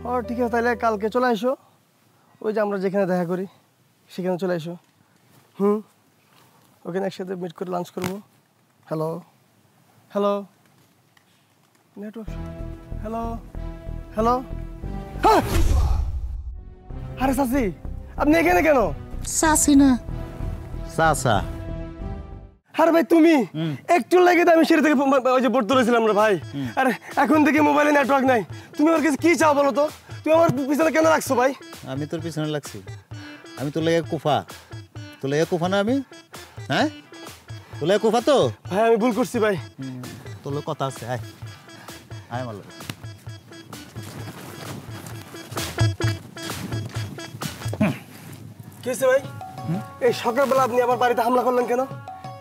ও ঠিক আছে, তাহলে কালকে চলে আসো। ওই যে আমরা যেখানে দেখা করি সেখানে চলে এসো। ওখানে একসাথে মিট করে লাঞ্চ করবো। Hello hello, network, hello hello. আরে চাচি আপনি এখানে কেন?
চাচি না
চাচা।
আরে ভাই তুমি একটু লাগে তো আমি সিঁড়ি থেকে ওই যে বোর্ড তুলেছিলাম রে ভাই। আরে এখন থেকে মোবাইলে নেটওয়ার্ক নাই, তুমি আমার কাছে কি চাও বলো তো? তুমি আমার পিছনে কেন রাখছো ভাই?
আমি তোর পিছনে লাগছি? আমি তোর লেগে কুফা? তোর লেগে কুফা না আমি? হ্যাঁ তোর লেগে কুফা তো?
ভাই আমি ভুল করছি ভাই।
তোর লোক কথা আছে, আয় আয় আমার লোক।
কি হয়েছে ভাই? এই সকালবেলা আপনি আমার বাড়িতে হামলা করলেন কেন?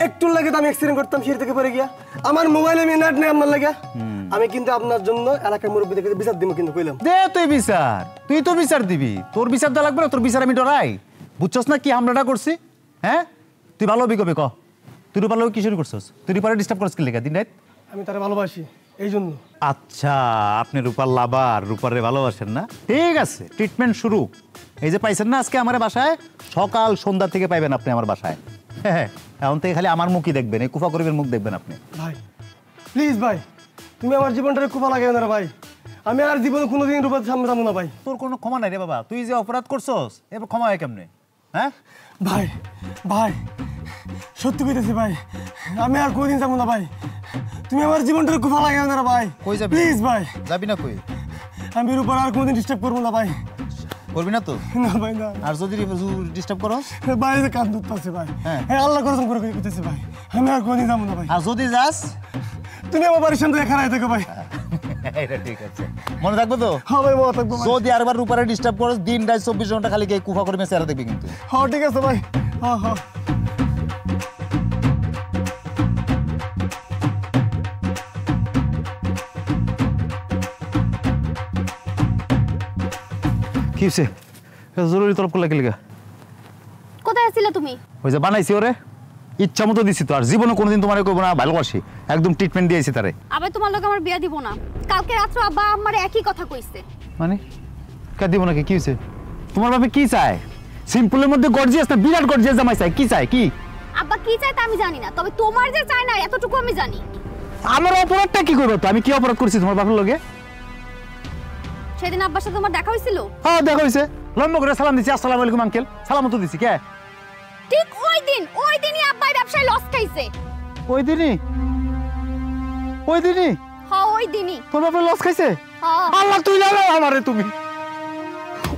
একটু লাগে তো আমি অ্যাক্সিডেন্ট করতাম সিঁড়ি থেকে পড়ে গিয়া। আমার মোবাইলে আমি নেট নেই আপনার লাগে। আমি কিন্তু আপনার জন্য এলাকার মুরব্বীদের কাছে বিচার দিব কিন্তু কইলাম।
দে তুই বিচার, তুই তো বিচার দিবি। তোর বিচার দেওয়া লাগবে না, তোর বিচার আমি ডরাই। বুঝছস না কি হামলাটা করছি? হ্যাঁ তুই ভালো হবি কবে ক? তুই রূপার লোক কি শুরু করছস? তুই রূপারে ডিস্টার্ব করছিস কি লেগে দিন রাত?
আমি তারে ভালোবাসি এই জন্য।
আচ্ছা আপনি রূপার লাভার, রূপারে ভালোবাসেন না? ঠিক আছে, ট্রিটমেন্ট শুরু। এই যে পাইছেন না আজকে আমার বাসায়, সকাল সন্ধ্যা থেকে পাইবেন আপনি আমার বাসায়। হ্যাঁ এখন থেকে খালি আমার মুখই দেখবেন, এই কুফা করিবের মুখ দেখবেন আপনি।
ভাই প্লিজ ভাই, তুমি আমার জীবনটারে কুফা লাগাই না ভাই। আমি আর জীবনে কোনোদিন রূপার সামনে যাবো না ভাই।
তোর কোনো ক্ষমা নাই রে বাবা, তুই যে অপরাধ করছস এবার ক্ষমা হয় কেমনে? হ্যাঁ
ভাই ভাই সত্যি কইতেছি ভাই, আমি আর কোনোদিন যাবো না ভাই। তুমি আমার জীবনটারে কুফা লাগাই না ভাই।
কই যাবি?
প্লিজ ভাই।
যাবি না কই?
আমি রূপার আর কোনোদিন ডিস্টার্ব করবো না ভাই।
করবি না তো?
না ভাই না।
আর যদি ডিস্টার্ব করস?
ভাই যে কান দুধ ভাই। হ্যাঁ আল্লাহ কসম করে কইতেছি ভাই, আমি আর কোনোদিন যাবো না ভাই।
আর যদি যাস
তুমি আমার বাড়ির সামনে খাড়াই থাকো ভাই।
এটা ঠিক আছে, মনে থাকবো তো?
হ্যাঁ ভাই মনে থাকবো।
যদি আরবার রূপারে ডিস্টার্ব করস দিন রাত 24 ঘন্টা খালি কে কুফা করে মেসে দেখবি কিন্তু।
হ্যাঁ ঠিক আছে ভাই। হ্যাঁ হ্যাঁ
কি হইছে? জরুরি তলব করলে কি লাগা?
কোথায় ছিলে তুমি?
ওই যে বানাইছি ওরে, ইচ্ছা মতো দিছি তো। আর জীবনে কোনোদিন তোমারে কইব না ভালোবাসি, একদম ট্রিটমেন্ট দিয়েছি তারে।
আবার তোমার লোক আমার বিয়া দিব না। কালকে রাত্রে আব্বা আমার একই কথা কইছে।
মানে কে দিব নাকি? কি হইছে? তোমার বাপে কি চায়? সিম্পলের মধ্যে গর্জিয়াস না বিরাট গর্জিয়াস জামাই চায়? কি চায়? কি
আব্বা কি চায় তা আমি জানি না, তবে তোমার যে চায় না এতটুকু আমি জানি।
আমার অপরাধটা কি করব? তো আমি কি অপরাধ করছি তোমার বাপের লগে?
সেদিন আব্বার সাথে তোমার দেখা হইছিল?
হ্যাঁ দেখা হইছে, লম্বা করে সালাম দিছি, আসসালামু আলাইকুম আঙ্কেল, সালাম তো দিছি। কে?
ঠিক ওই দিনই আব্বাই ব্যবসায় লস খাইছে।
ওই দিনই?
হ্যাঁ ওই দিনই
তোর বাপের লস খাইছে?
হ্যাঁ।
আল্লাহ তুই লাগো আমারে তুমি।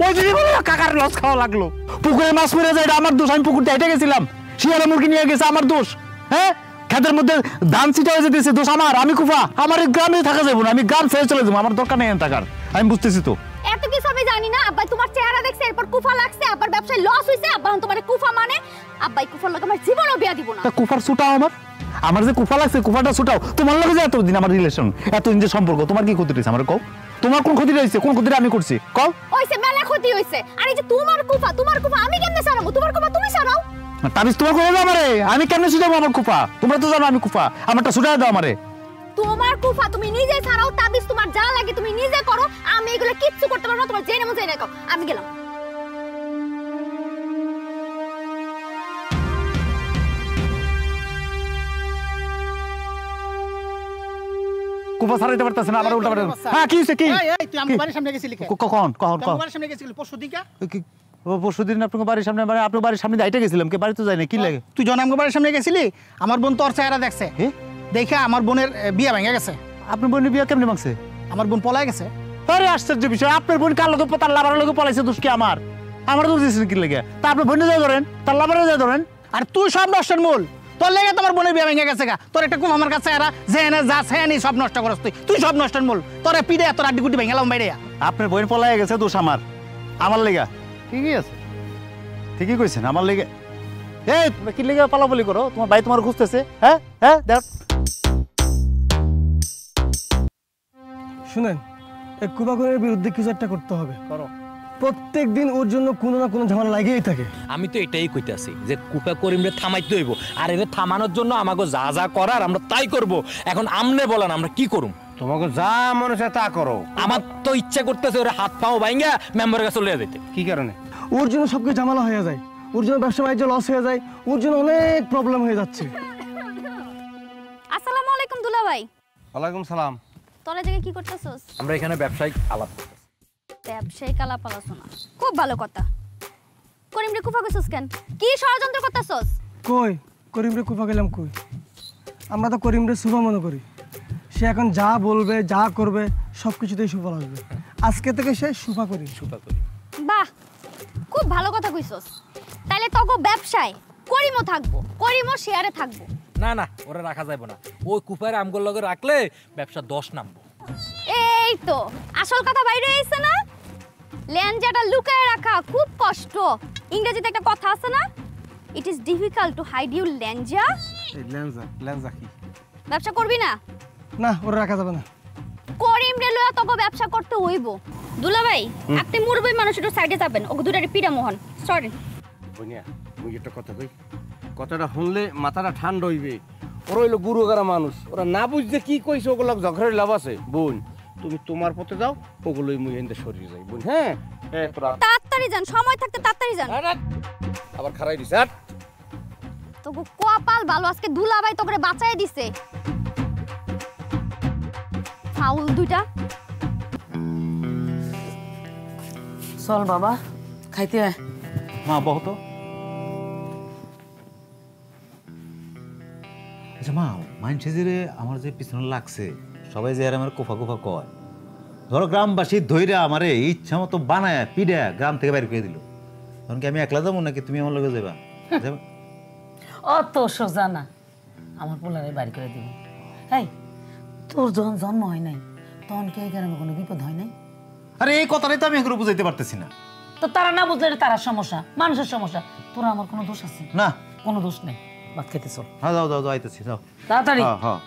ওই দিনই বলে কাকার লস খাওয়া লাগলো। পুকুরে মাছ মেরে যায়, এটা আমার দোষ। আমি পুকুরতে হেঁটে গেছিলাম, শিয়ালে মুরগি নিয়ে গেছে, আমার দোষ। হ্যাঁ খেতের মধ্যে ধান ছিটা হয়ে যেতেছে, দোষ আমার। আমি কুফা, আমার গ্রামে থাকা যাবো না, আমি গ্রাম ছেড়ে চলে যাবো, আমার দরকার নেই টাকার। আমি বুঝতেছি তো।
এত কিছু আমি জানি না। আব্বাই তোমার চেহারা দেখছে, এরপর কুফা লাগছে, আব্বার ব্যবসায় লস হইছে, আব্বা তোমারে কুফা মানে। আব্বাই কুফার লগে আমার জীবনও বিয়া দিব না।
তা কুফার ছুটাও আমার যে কুফা লাগছে, কুফাটা ছুটাও। তোমার লগে যে এতদিন আমার রিলেশন, এতদিন যে সম্পর্ক, তোমার কি ক্ষতি হয়েছে আমার কও? তোমার কোন ক্ষতি হয়েছে? কোন ক্ষতিটা আমি করছি কও?
হইছে মেলা ক্ষতি হইছে। আর এই যে তোমার কুফা আমি কেমনে সারাবো? তোমার কুফা তুমি সারাও।
তাবিজ তোমার করে দাও আমারে, আমি কেমনে ছুটাবো আমার কুফা? তোমরা তো জানো আমি কুফা, আমারটা ছুটাই দাও আমারে।
তোমার কুফা তুমি নিজে ছাড়াও, তাবিজ তোমার যা লাগে তুমি নিজে করো, আমি এগুলো কিচ্ছু করতে পারবো না, তোমার জেনে মজে না কও। আমি গেলাম।
কুফা ছাড়াইতে পারতেছ না, আবার উল্টা পাল্টা। হ্যাঁ কি হইছে কি?
তুই আমার বাড়ির সামনে গেছিলি
কখন কখন
আমার বাড়ির সামনে গেছিলি পরশুদিন কা?
ও পরশুদিন আপনার বাড়ির সামনে, মানে আপনার বাড়ির সামনে দাইতে গেছিলাম, কে বাড়ি তো যাই না, কি লাগে?
তুই জন আমার বাড়ির সামনে গেছিলি, আমার বোন তোর চেহারা দেখছে, দেখে আমার বোনের বিয়ে ভেঙে গেছে।
আপনার বোনের বিয়ে কেমনে ভাঙছে?
আমার বোন পলায় গেছে।
আরে আশ্চর্য বিষয়, আপনার বোন কার লোকে তার লাভার লোকে পলাইছে, দোষ কি আমার? আমার দোষ দিয়েছেন কি লাগে? তা আপনার বোনে যায় ধরেন, তার লাভারে যায় ধরেন।
আর তুই সব নষ্টের মূল, তোর লেগে তোমার বোনের বিয়ে ভেঙে গেছে গা। তোর একটা কুম আমার কাছে এরা যে এনে যা সেনি সব নষ্ট করস তুই, তুই সব নষ্টের মূল। তোরে পিড়ে তোর আড্ডি গুটি ভেঙে গেলাম বাইরে।
আপনার বোন পলাই গেছে, দোষ আমার, আমার লেগা। ঠিকই আছে, ঠিকই কইছেন, আমার লেগে। এই তুমি কি লেগে পালাপালি করো? তোমার ভাই তোমার খুঁজতেছে। হ্যাঁ হ্যাঁ দেখ।
শুনেন, এই কুবাগরের বিরুদ্ধে কিছু একটা করতে হবে। করো। প্রত্যেক দিন ওর জন্য কোনো না কোনো ঝামেলা লাগেই থাকে।
আমি তো এটাই কইতাছি যে কুপা করিমরে থামাইতে হইব, আর এর থামানোর জন্য আমাকে যা যা করার আমরা তাই করব। এখন আমনে বলেন আমরা কি করুম?
তোমাকে যা মনে চায় তা করো।
আমার তো ইচ্ছা করতেছে ওরে হাত পাও ভাঙা মেম্বারের কাছে লইয়া যেতে।
কি কারণে?
ওর জন্য সবকিছু ঝামেলা হয়ে যায়, ওর জন্য ব্যবসা বাণিজ্য লস হয়ে যায়, ওর জন্য অনেক প্রবলেম হয়ে যাচ্ছে।
আসসালামু আলাইকুম দুলা ভাই।
ওয়ালাইকুম সালাম।
তোরা জায়গায় কি করতেছস?
আমরা এখানে ব্যবসায়িক আলাপ করতেছি।
ব্যবসায়িক আলাপ আলোচনা, খুব ভালো কথা। করিম রে কুফা কইছস কেন? কি ষড়যন্ত্র করতেছস?
কই করিম রে কুফা গেলাম কই? আমরা তো করিম রে শুভ মনে করি। সে এখন যা বলবে যা করবে সব কিছুতেই সুফল আসবে। আজকে থেকে সে সুফা করি।
বাহ, খুব ভালো কথা কইছস। তাইলে তোগো ব্যবসায় করিমও থাকবো, করিমও শেয়ারে থাকবো।
না না, ওরা রাখা যাবে না। ওই কুপার আমগুলো লগে রাখলে ব্যবসা 10 নামবো।
এই তো আসল কথা বাইরে আইছে না? ল্যাঞ্জাটা লুকায় রাখা খুব কষ্ট। ইংরেজিতে একটা কথা আছে না, it is difficult to hide your ল্যাঞ্জা।
এই লেঞ্জা কি?
ব্যবসা করবি না?
না, ওরা রাখা যাবে না।
করিম রে লয়া তোকে ব্যবসা করতে হইব। দুলা ভাই, আপনি মুরবি মানুষ একটু সাইডে যাবেন, ওকে দুটারে পিড়া মোহন। সরি
বইনিয়া, মুই একটা কথা কই, কথাটা শুনলে মাথাটা ঠান্ডা হইবে। ওরা হইলো গুরুগারা মানুষ, ওরা না বুঝতে কি কইছে ওগুলো ঝগড়ার লাভ আছে। বোন তুমি তোমার পথে যাও, ওগুলোই মুই এনতে সরিয়ে যাই। বোন হ্যাঁ
তাড়াতাড়ি যান, সময় থাকতে তাড়াতাড়ি যান।
আবার খারাই দিছে। আর
তোকে কপাল ভালো, আজকে দুলা ভাই তোকে বাঁচাই দিছে। ফাউল দুইটা।
চল বাবা খাইতে আয়।
মা বহুত। আচ্ছা মা, মাইনছে যে আমার যে পিছনে লাগছে সবাই যে আর আমার কোফা কোফা কয়, ধরো গ্রামবাসী ধৈর্য আমারে ইচ্ছা মতো বানায় পিড়া গ্রাম থেকে বাইরে করে দিল, তখন কি আমি একলা যাবো নাকি তুমি আমার লগে যাবা?
অত সোজা না, আমার পোলারে বাড়ি করে দিব। এই তোর যখন জন্ম হয় নাই তখন কি এই গ্রামে কোনো বিপদ হয় নাই?
আরে এই কথাটাই তো আমি এগুলো বুঝাইতে পারতেছি না।
তো তারা না বুঝলে তারা সমস্যা, মানুষের সমস্যা। তোরা আমার কোনো দোষ আছে?
না,
কোনো দোষ নেই। ভাত খেতে চল।
হ্যাঁ যাও যাও যাও, আইতেছি যাও
তাড়াতাড়ি।
হ্যাঁ হ্যাঁ।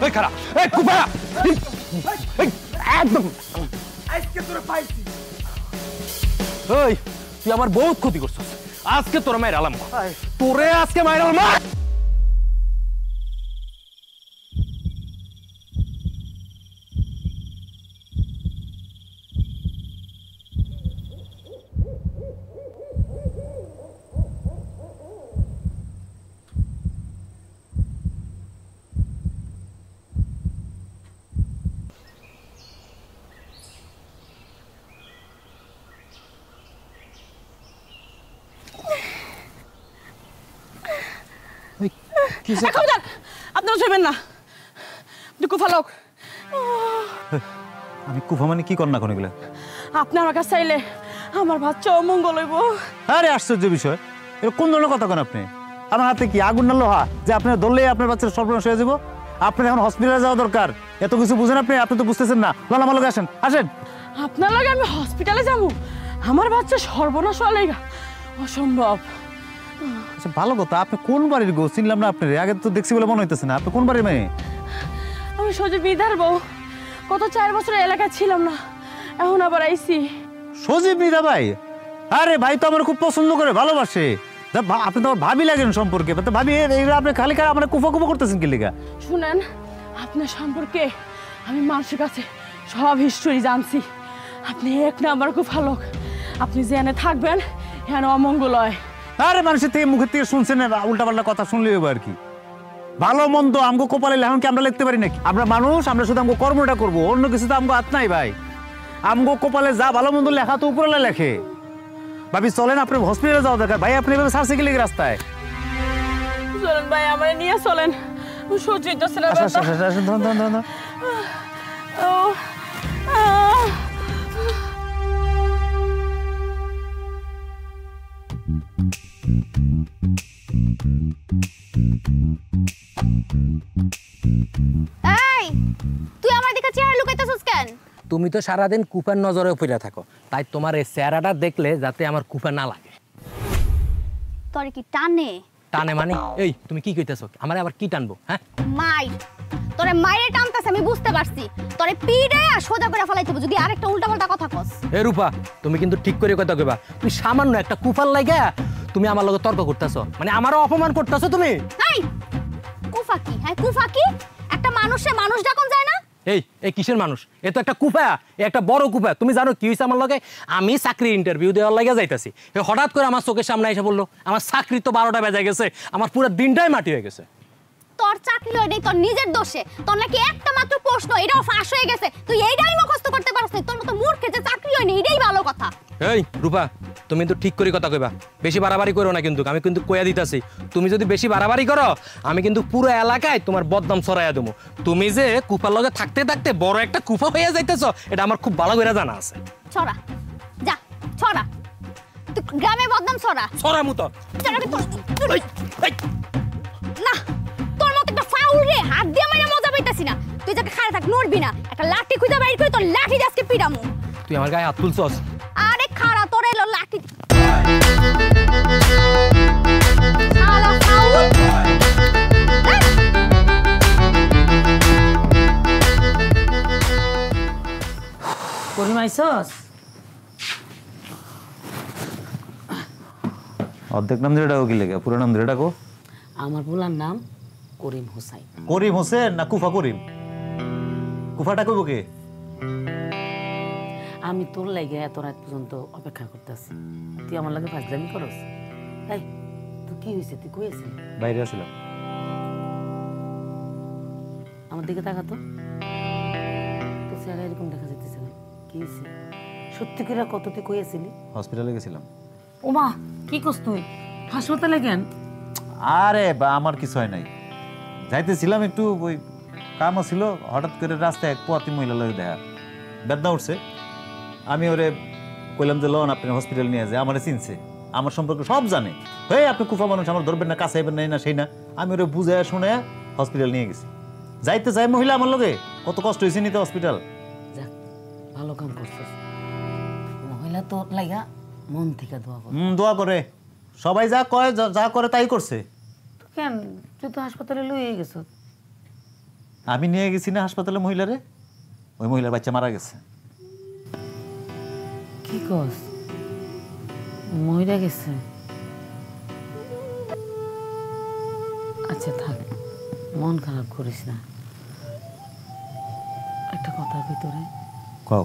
এই খারাপ, এই কুপা একদম
আজকে তোরে পাইছি।
ওই তুই আমার বহুত ক্ষতি করছিস, আজকে তোর মায়ের আলাম, তোরে আজকে মায়ের আলাম।
আপনারা যাবেন না, কুফা লোক।
আমি কুফা মানে কি কর না কোন এগুলা?
আপনি আমার কাছে চাইলে আমার বাচ্চা অমঙ্গল হইব।
আরে আশ্চর্য বিষয়, এটা কোন ধরনের কথা কেন আপনি? আমার হাতে কি আগুন না লোহা যে আপনার ধরলেই আপনার বাচ্চার সর্বনাশ হয়ে যাব? আপনার এখন হসপিটালে যাওয়া দরকার, এত কিছু বুঝেন আপনি? আপনি তো বুঝতেছেন না। লাল আমার লগে আসেন, আসেন।
আপনার লগে আমি হসপিটালে যাবো? আমার বাচ্চা সর্বনাশ হলে অসম্ভব।
আচ্ছা ভালো কথা, আপনি কোন বাড়ির গো? চিনলাম না আপনার, আগে তো দেখছি বলে মনে হইতেছে না। আপনি কোন বাড়ির মেয়ে?
আমি সজীব বিদার বউ। গত 4 বছর এলাকায় ছিলাম না, এখন আবার আইছি।
সজীব মৃধা ভাই? আরে ভাই তো আমার খুব পছন্দ করে, ভালোবাসে। আপনি তো আমার ভাবি লাগেন সম্পর্কে। ভাবি আপনি খালি খালি আমার কুফা কুফা করতেছেন কি লিগা?
শুনেন, আপনার সম্পর্কে আমি মানুষের কাছে সব হিস্টোরি জানছি। আপনি এক নাম্বার খুব ভালো। আপনি যেখানে থাকবেন এখানে অমঙ্গল হয়।
আরে মানুষের থেকে মুখের থেকে শুনছেন উল্টাপাল্টা কথা শুনলে হবে আর কি। ভালো মন্দ আমগো কপালে এখন কি আমরা লিখতে পারি নাকি? আমরা মানুষ, আমরা শুধু আমগো কর্মটা করবো, অন্য কিছু তো আমগো হাত নাই ভাই। আমগো কপালে যা ভালো মন্দ লেখা তো উপরে লেখে। ভাবি চলেন, আপনার হসপিটালে যাওয়া দরকার। ভাই আপনি এভাবে সার্সে গেলে রাস্তায়
চলেন ভাই, আমার নিয়ে চলেন। সহ্য হচ্ছে না।
এই তুই আমার দিকে চেহারা লুকাইতেছস কেন?
তুমি তো সারাদিন কুপার নজরে পড়ে থাকো, তাই তোমার এই চেহারাটা দেখলে যাতে আমার কুপা না লাগে।
তোর কি টানে?
টানে মানে? এই তুমি কি কইতেছো? আমারে আবার কি টানবো? হ্যাঁ
মাই তোরে মাইরে টানতাছে, আমি বুঝতে পারছি। তোরে পিড়ে আর সোজা করে ফেলাইতে হবে যদি আরেকটা উল্টাপাল্টা কথা কস।
এ রূপা, তুমি কিন্তু ঠিক করে কথা কইবা। তুই সামান্য একটা কুফার লাগা তুমি আমার লগে তর্ক করতেছো, মানে আমারও অপমান করতেছো তুমি।
এই কুফা কি? হ্যাঁ কুফা কি? একটা মানুষে মানুষ ডাকন যায় না?
এই কিসের মানুষ? এ তো একটা কুপা, একটা বড় কুপা। তুমি জানো কি হয়েছে আমার লগে? আমি চাকরি ইন্টারভিউ দেওয়ার লাগে যাইতাছি, হঠাৎ করে আমার চোখের সামনে এসে বললো আমার চাকরি তো 12টা বেজে গেছে, আমার পুরো দিনটাই মাটি হয়ে গেছে।
তোর চাকরি হয় নাই, তোর নিজের দোষে। তোর নাকি একটা মাত্র প্রশ্ন, এটাও ফাঁস হয়ে গেছে। তুই এইটাই মুখস্থ করতে পারছ না। তোর মতো মূর্খের যে চাকরি হয় না, এটাই ভালো কথা।
এই রূপা, তুমি কিন্তু ঠিক করে কথা কইবা, বেশি বাড়াবাড়ি করো না কিন্তু। আমি কিন্তু কইয়া দিতাছি, তুমি যদি বেশি বাড়াবাড়ি করো আমি কিন্তু পুরো এলাকায় তোমার বদনাম ছড়াইয়া দেবো। তুমি যে কুপার লগে থাকতে থাকতে বড় একটা কুফা হইয়া যাইতেছো, এটা আমার খুব ভালো করে জানা আছে।
ছড়া যা, ছড়া। তুই গ্রামে বদনাম ছড়া।
ছড়া মুতো
না, তোর মতো একটা ফাউল রে হাত দিয়ে মাইরা মজা পাইতাছি না। তুই যাকে খাড়া থাক, নড়বি না। একটা লাঠি খুঁজে বাইর করে তোর লাঠি দিয়ে আজকে পিটামু।
তুই আমার গায়ে হাত তুলছস?
আরে খাড়া, তোর এলো লাঠি। শালা ফাউল।
করিম আইছস?
অর্ধেক নাম ধরে ডাকো কি লেগে? পুরো নাম ধরে ডাকো।
আমার বলার নাম করিম হোসাইন।
করিম হোসেন না কুফা করিম? কুফাটা কইব কে?
আমি তোর লাগে এত রাত পর্যন্ত অপেক্ষা করতেছি, তুই আমার লাগে ফাজলামি করস? তাই তুই কি হয়েছে? তুই কই আছিস?
বাইরে আসলাম।
আমার দিকে তাকাতো, তো চেহারা এরকম দেখা যাইতেছে না। কি হয়েছে? সত্যি করে কত তুই কই আছিলি?
হসপিটালে গেছিলাম।
ওমা, কি করছ তুই? হাসপাতালে কেন?
আরে বা আমার কিছু হয় নাই, যাইতেছিলাম একটু ওই কাম ছিল, হঠাৎ করে রাস্তায় এক পোয়াতি মহিলা লোক দেখা বেদনা উঠছে। আমি ওরে কইলাম যে লন আপনি হসপিটাল নিয়ে যায়। আমারে চিনছে, আমার সম্পর্কে সব জানে। হয়ে আপনি কুফা মানুষ, আমার ধরবেন না, কাছে আইবেন না, সেই না। আমি ওরে বুঝায় শুনে হসপিটাল নিয়ে গেছি। যাইতে চাই মহিলা আমার লগে, কত কষ্ট হয়েছে নিতে হসপিটাল।
যাক, ভালো কাম করছিস। মহিলা তো লাগা মন থেকে দোয়া করে।
দোয়া করে, সবাই যা কয় যা করে তাই করছে।
কেন তুই তো হাসপাতালে লইয়ে গেছ?
আমি নিয়ে গেছি না হাসপাতালে মহিলারে, ওই মহিলার বাচ্চা মারা গেছে।
কি কস? মহিলা গেছে? আচ্ছা থাক, মন খারাপ করিস না। একটা কথার ভিতরে
কও।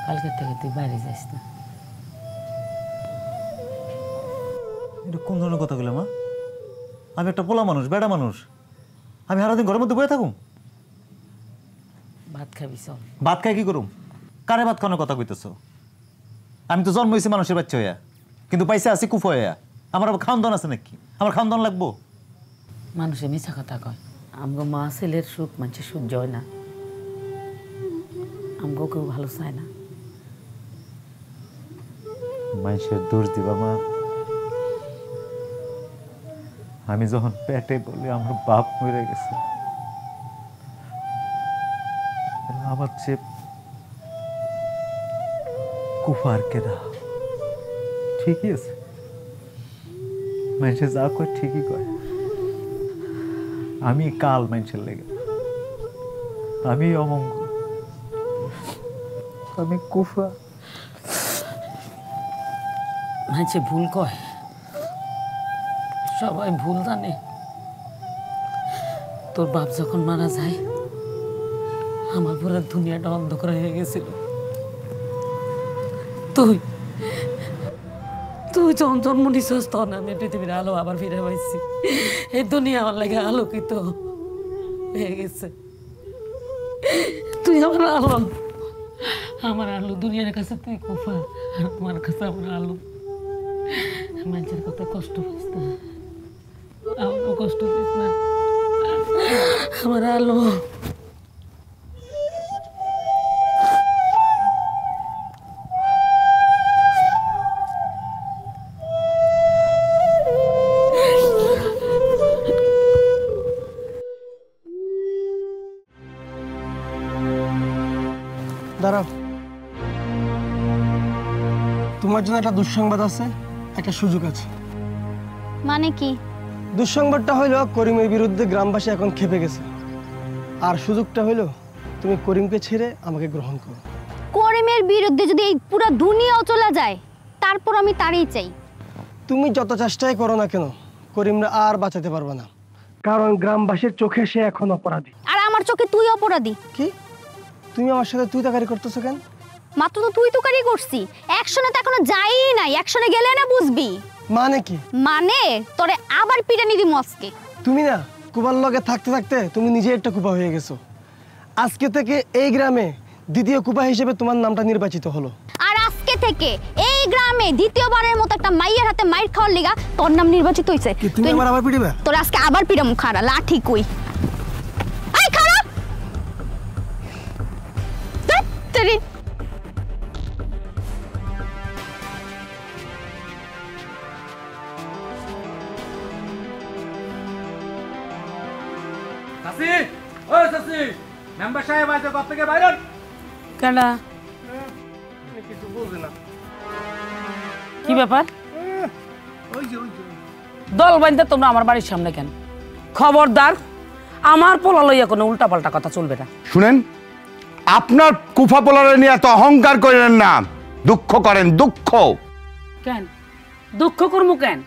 কালকের থেকে তুই বাইরে যাস না।
এটা কোন ধরনের কথা বললাম? আমি একটা পোলা মানুষ, বেড়া মানুষ, আমি সারাদিন ঘরের মধ্যে বয়ে থাকুম?
ভাত খাবি চল।
ভাত খাই কি করুম? কারে ভাত খাওয়ানোর কথা কইতেছ? আমি তো জন্ম হয়েছি মানুষের বাচ্চা হইয়া, কিন্তু পাইছে আছি কুফা হইয়া। আমার আবার খাওয়ান দান আছে নাকি? আমার খাওয়ান দান লাগবো?
মানুষে মিছা কথা কয়। আমগো মা ছেলের সুখ মানুষের সহ্য হয় না, আমগো কেউ ভালো চায় না।
মানুষের দোষ দিবা মা? আমি যখন পেটে বলি আমার বাপ মরে গেছে, আমার চেয়ে কুফার কেনা ঠিকই আছে। মানুষের যা কয় ঠিকই কয়। আমি কাল মানুষের লেগে আমি অমঙ্গল, আমি কুফা।
মাঝে ভুল কয়, সবাই ভুল জানে। তোর বাপ যখন মারা যায় আমার পুরো দুনিয়াটা অন্ধকার হয়ে গেছিল। তুই তুই যখন জন্ম নিছিস তখন আমি পৃথিবীর আলো আবার ফিরে পাইছি। এই দুনিয়া আমার লাগে আলোকিত হয়ে গেছে। তুই আমার আলো, আমার আলো। দুনিয়ার কাছে তুই কুফা, আর আমার কাছে আমার আলো। মানুষের কথা কষ্ট পাইস না, আমারও কষ্ট পাইস না, আমার আলো।
দাঁড়াও, তোমার জন্য একটা দুঃসংবাদ আছে, একটা সুযোগ আছে।
মানে কি?
দুঃসংবাদটা হইল করিমের বিরুদ্ধে গ্রামবাসী এখন খেপে গেছে, আর সুযোগটা হইল তুমি করিমকে ছেড়ে আমাকে গ্রহণ করো।
করিমের বিরুদ্ধে যদি এই পুরো দুনিয়াও চলে যায় তারপর আমি তারই চাই।
তুমি যত চেষ্টাই করো না কেন করিমরা আর বাঁচাতে পারবে না, কারণ গ্রামবাসীর চোখে সে এখন অপরাধী।
আর আমার চোখে তুই অপরাধী।
কি? তুমি আমার সাথে তুই তাকারি করতেছো কেন?
মাত্র তো তুই তুকারি করছি, অ্যাকশনে তো এখনো যাই নাই। অ্যাকশনে গেলে না বুঝবি।
মানে কি?
মানে তোরে আবার পিটানি দিমু আজকে।
তুমি না কুবার লগে থাকতে থাকতে তুমি নিজে একটা কুপা হয়ে গেছো। আজকে থেকে এই গ্রামে দ্বিতীয় কুপা হিসেবে তোমার নামটা নির্বাচিত হলো।
আর আজকে থেকে এই গ্রামে দ্বিতীয়বারের মতো একটা মাইয়ের হাতে মাইর খাওয়ার লিগা তোর নাম নির্বাচিত হইছে।
তুমি আবার পিটিবা?
তোর আজকে আবার পিটামু। খাড়া লাঠি কই? এই খাড়া তেরি।
চাচি, ওই চাচি, মেম্বার সাহেব আইছে, ঘর থেকে বাইরে।
কেডা?
কিছু বুঝি না।
কি ব্যাপার? দল বাঁধতে তোমরা আমার বাড়ির সামনে কেন? খবরদার, আমার পোলা লইয়া কোনো উল্টাপাল্টা কথা চলবে না।
শুনেন, আপনার কুফা পোলারে নিয়ে এত অহংকার করেন না, দুঃখ করেন, দুঃখ।
কেন দুঃখ করবো? কেন?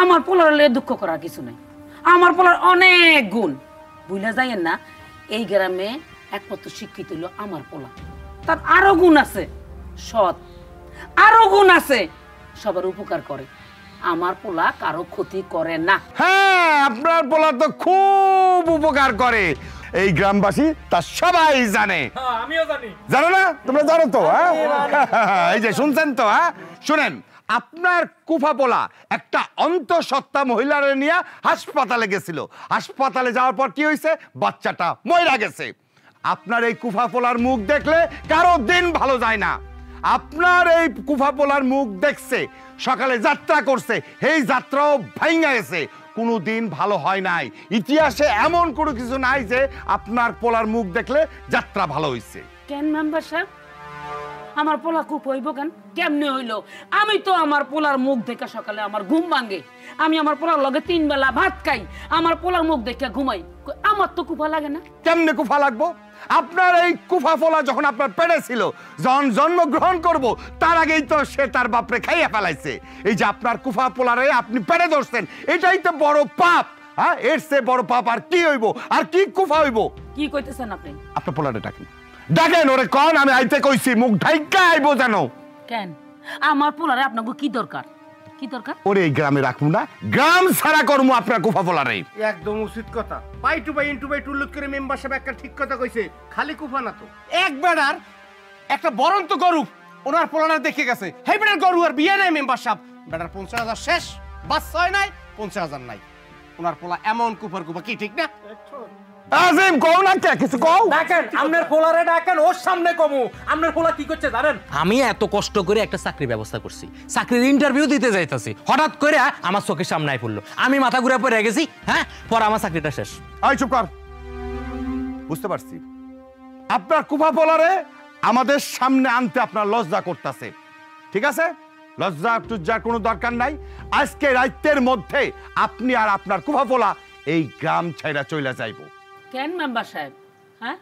আমার পোলার লইয়া দুঃখ করার কিছু নাই। আমার পোলার অনেক গুণ, বুঝলা যাইয়েন না। এই গ্রামে একমাত্র শিক্ষিত হইল আমার পোলা। তার আরো গুণ আছে, সৎ, আরো গুণ আছে, সবার উপকার করে। আমার পোলা কারো ক্ষতি করে না।
হ্যাঁ, আপনার পোলা তো খুব উপকার করে, এই গ্রামবাসী তা সবাই জানে।
আমিও জানি।
জানো না? তোমরা জানো তো? হ্যাঁ, এই যে শুনছেন তো? হ্যাঁ, শুনেন, আপনার কুফা পোলা একটা অন্তঃসত্ত্বা মহিলারে নিয়ে হাসপাতালে গেছিল। হাসপাতালে যাওয়ার পর কি হয়েছে? বাচ্চাটা মইরা গেছে। আপনার এই কুফা পোলার মুখ দেখলে কারো দিন ভালো যায় না। আপনার এই কুফা পোলার মুখ দেখছে, সকালে যাত্রা করছে, এই যাত্রাও ভাঙা গেছে, কোনো দিন ভালো হয় নাই। ইতিহাসে এমন কোনো কিছু নাই যে আপনার পোলার মুখ দেখলে যাত্রা ভালো হয়েছে।
কেন মেম্বার সাহেব, আমার পোলা খুব হইব কেন? কেমনে হইলো? আমি তো আমার পোলার মুখ দেখে সকালে আমার ঘুম ভাঙে। আমি আমার পোলার লগে 3 বেলা ভাত খাই, আমার পোলার মুখ দেখে ঘুমাই। আমার তো কুফা লাগে না।
কেমনে কুফা লাগবো? আপনার এই কুফা পোলা যখন আপনার পেটে ছিল, যখন জন্মগ্রহণ করব তার আগেই তো সে তার বাপরে খাইয়া ফেলাইছে। এই যে আপনার কুফা পোলারে আপনি পেটে ধরছেন, এটাই তো বড় পাপ। হ্যাঁ, এর চেয়ে বড় পাপ আর কি হইব? আর কি কুফা হইব?
কি কইতেছেন আপনি?
আপনার পোলারে ডাকেন, ডাকেন ওরে, কোন আমি আইতে কইছি, মুখ ঢাইকা আইবো জানো।
কেন আমার পোলারে আপনাকে কি দরকার? কি দরকার?
ওরে এই গ্রামে রাখবো না, গ্রাম ছাড়া করবো আপনার কুফা পোলারে।
একদম উচিত কথা। পাই টু পাই ইনটু পাই টুল্লুত করে মেম্বার সাহেব একটা ঠিক কথা কইছে। খালি কুফা না তো, এক বেড়ার একটা বরন্ত গরু ওনার পোলারে দেখে গেছে। হেই বেড়ার গরু আর বিয়ে নাই মেম্বার সাহেব। বেড়ার 50,000 শেষ, বাচ্চা হয় নাই, 50,000 নাই। ওনার পোলা এমন কুফার কুফা, কি ঠিক না?
আজিম কও না, কে কিছু কও।
ডাকেন আপনার পোলারে, ডাকেন, ওর সামনে কমু। আপনার পোলা কি করছে জানেন? আমি এত কষ্ট করে একটা চাকরির ব্যবস্থা করছি, চাকরির ইন্টারভিউ দিতে যাইতাছি, হঠাৎ করে আমার চোখের সামনে আই পড়লো। আমি মাথা ঘুরে পড়ে গেছি। হ্যাঁ, পর আমার চাকরিটা শেষ।
আই চুপ কর। বুঝতে পারছি আপনার কুফা পোলারে আমাদের সামনে আনতে আপনার লজ্জা করতেছে। ঠিক আছে, লজ্জা টুজ্জার কোনো দরকার নাই। আজকে রাতের মধ্যে আপনি আর আপনার কুফা পোলা এই গ্রাম ছাইরা চলে যাইব।
কেন মেম্বার সাহেব? হ্যাঁ,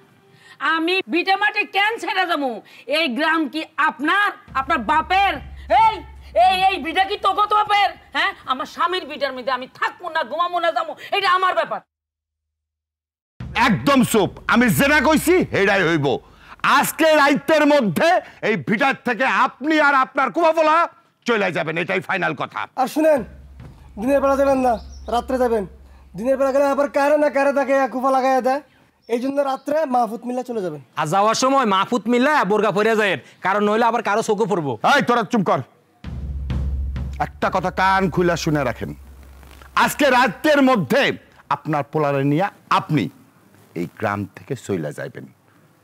আমি ভিটে মাটি কেন ছেড়ে যাবো? এই গ্রাম কি আপনার, আপনার বাপের? এই এই এই ভিটা কি তোকে তো বাপের? হ্যাঁ, আমার স্বামীর ভিটার মধ্যে আমি থাকবো না, ঘুমাবো না, যাবো, এটা আমার ব্যাপার।
একদম চুপ। আমি যেটা কইছি এটাই হইব। আজকে রাইতের মধ্যে এই ভিটার থেকে আপনি আর আপনার কুবাবলা চলে যাবেন, এটাই ফাইনাল কথা।
আর শুনেন, দিনের বেলা যাবেন না, রাত্রে যাবেন। দিনের বেলা গেলে আবার কারে না কারে তাকে কুফা লাগাই দেয়, এই জন্য রাত্রে মাহফুত মিল্লা চলে যাবেন।
আর যাওয়ার সময় মাহফুত মিল্লা বোরগা পরে যায়, কারণ নইলে আবার কারো চোখে পড়বো।
এই তোরা চুপ কর। একটা কথা কান খুলে শুনে রাখেন, আজকে রাতের মধ্যে আপনার পোলারে নিয়ে আপনি এই গ্রাম থেকে চলে যাইবেন,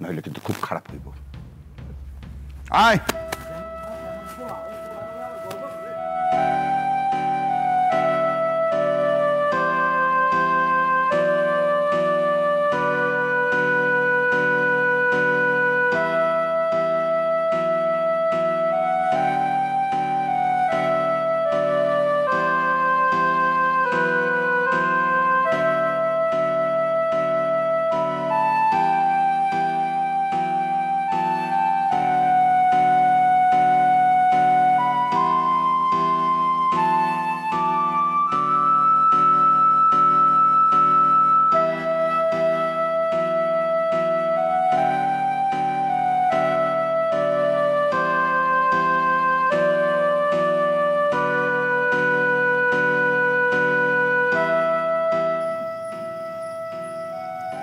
নইলে কিন্তু খুব খারাপ হইব। আয়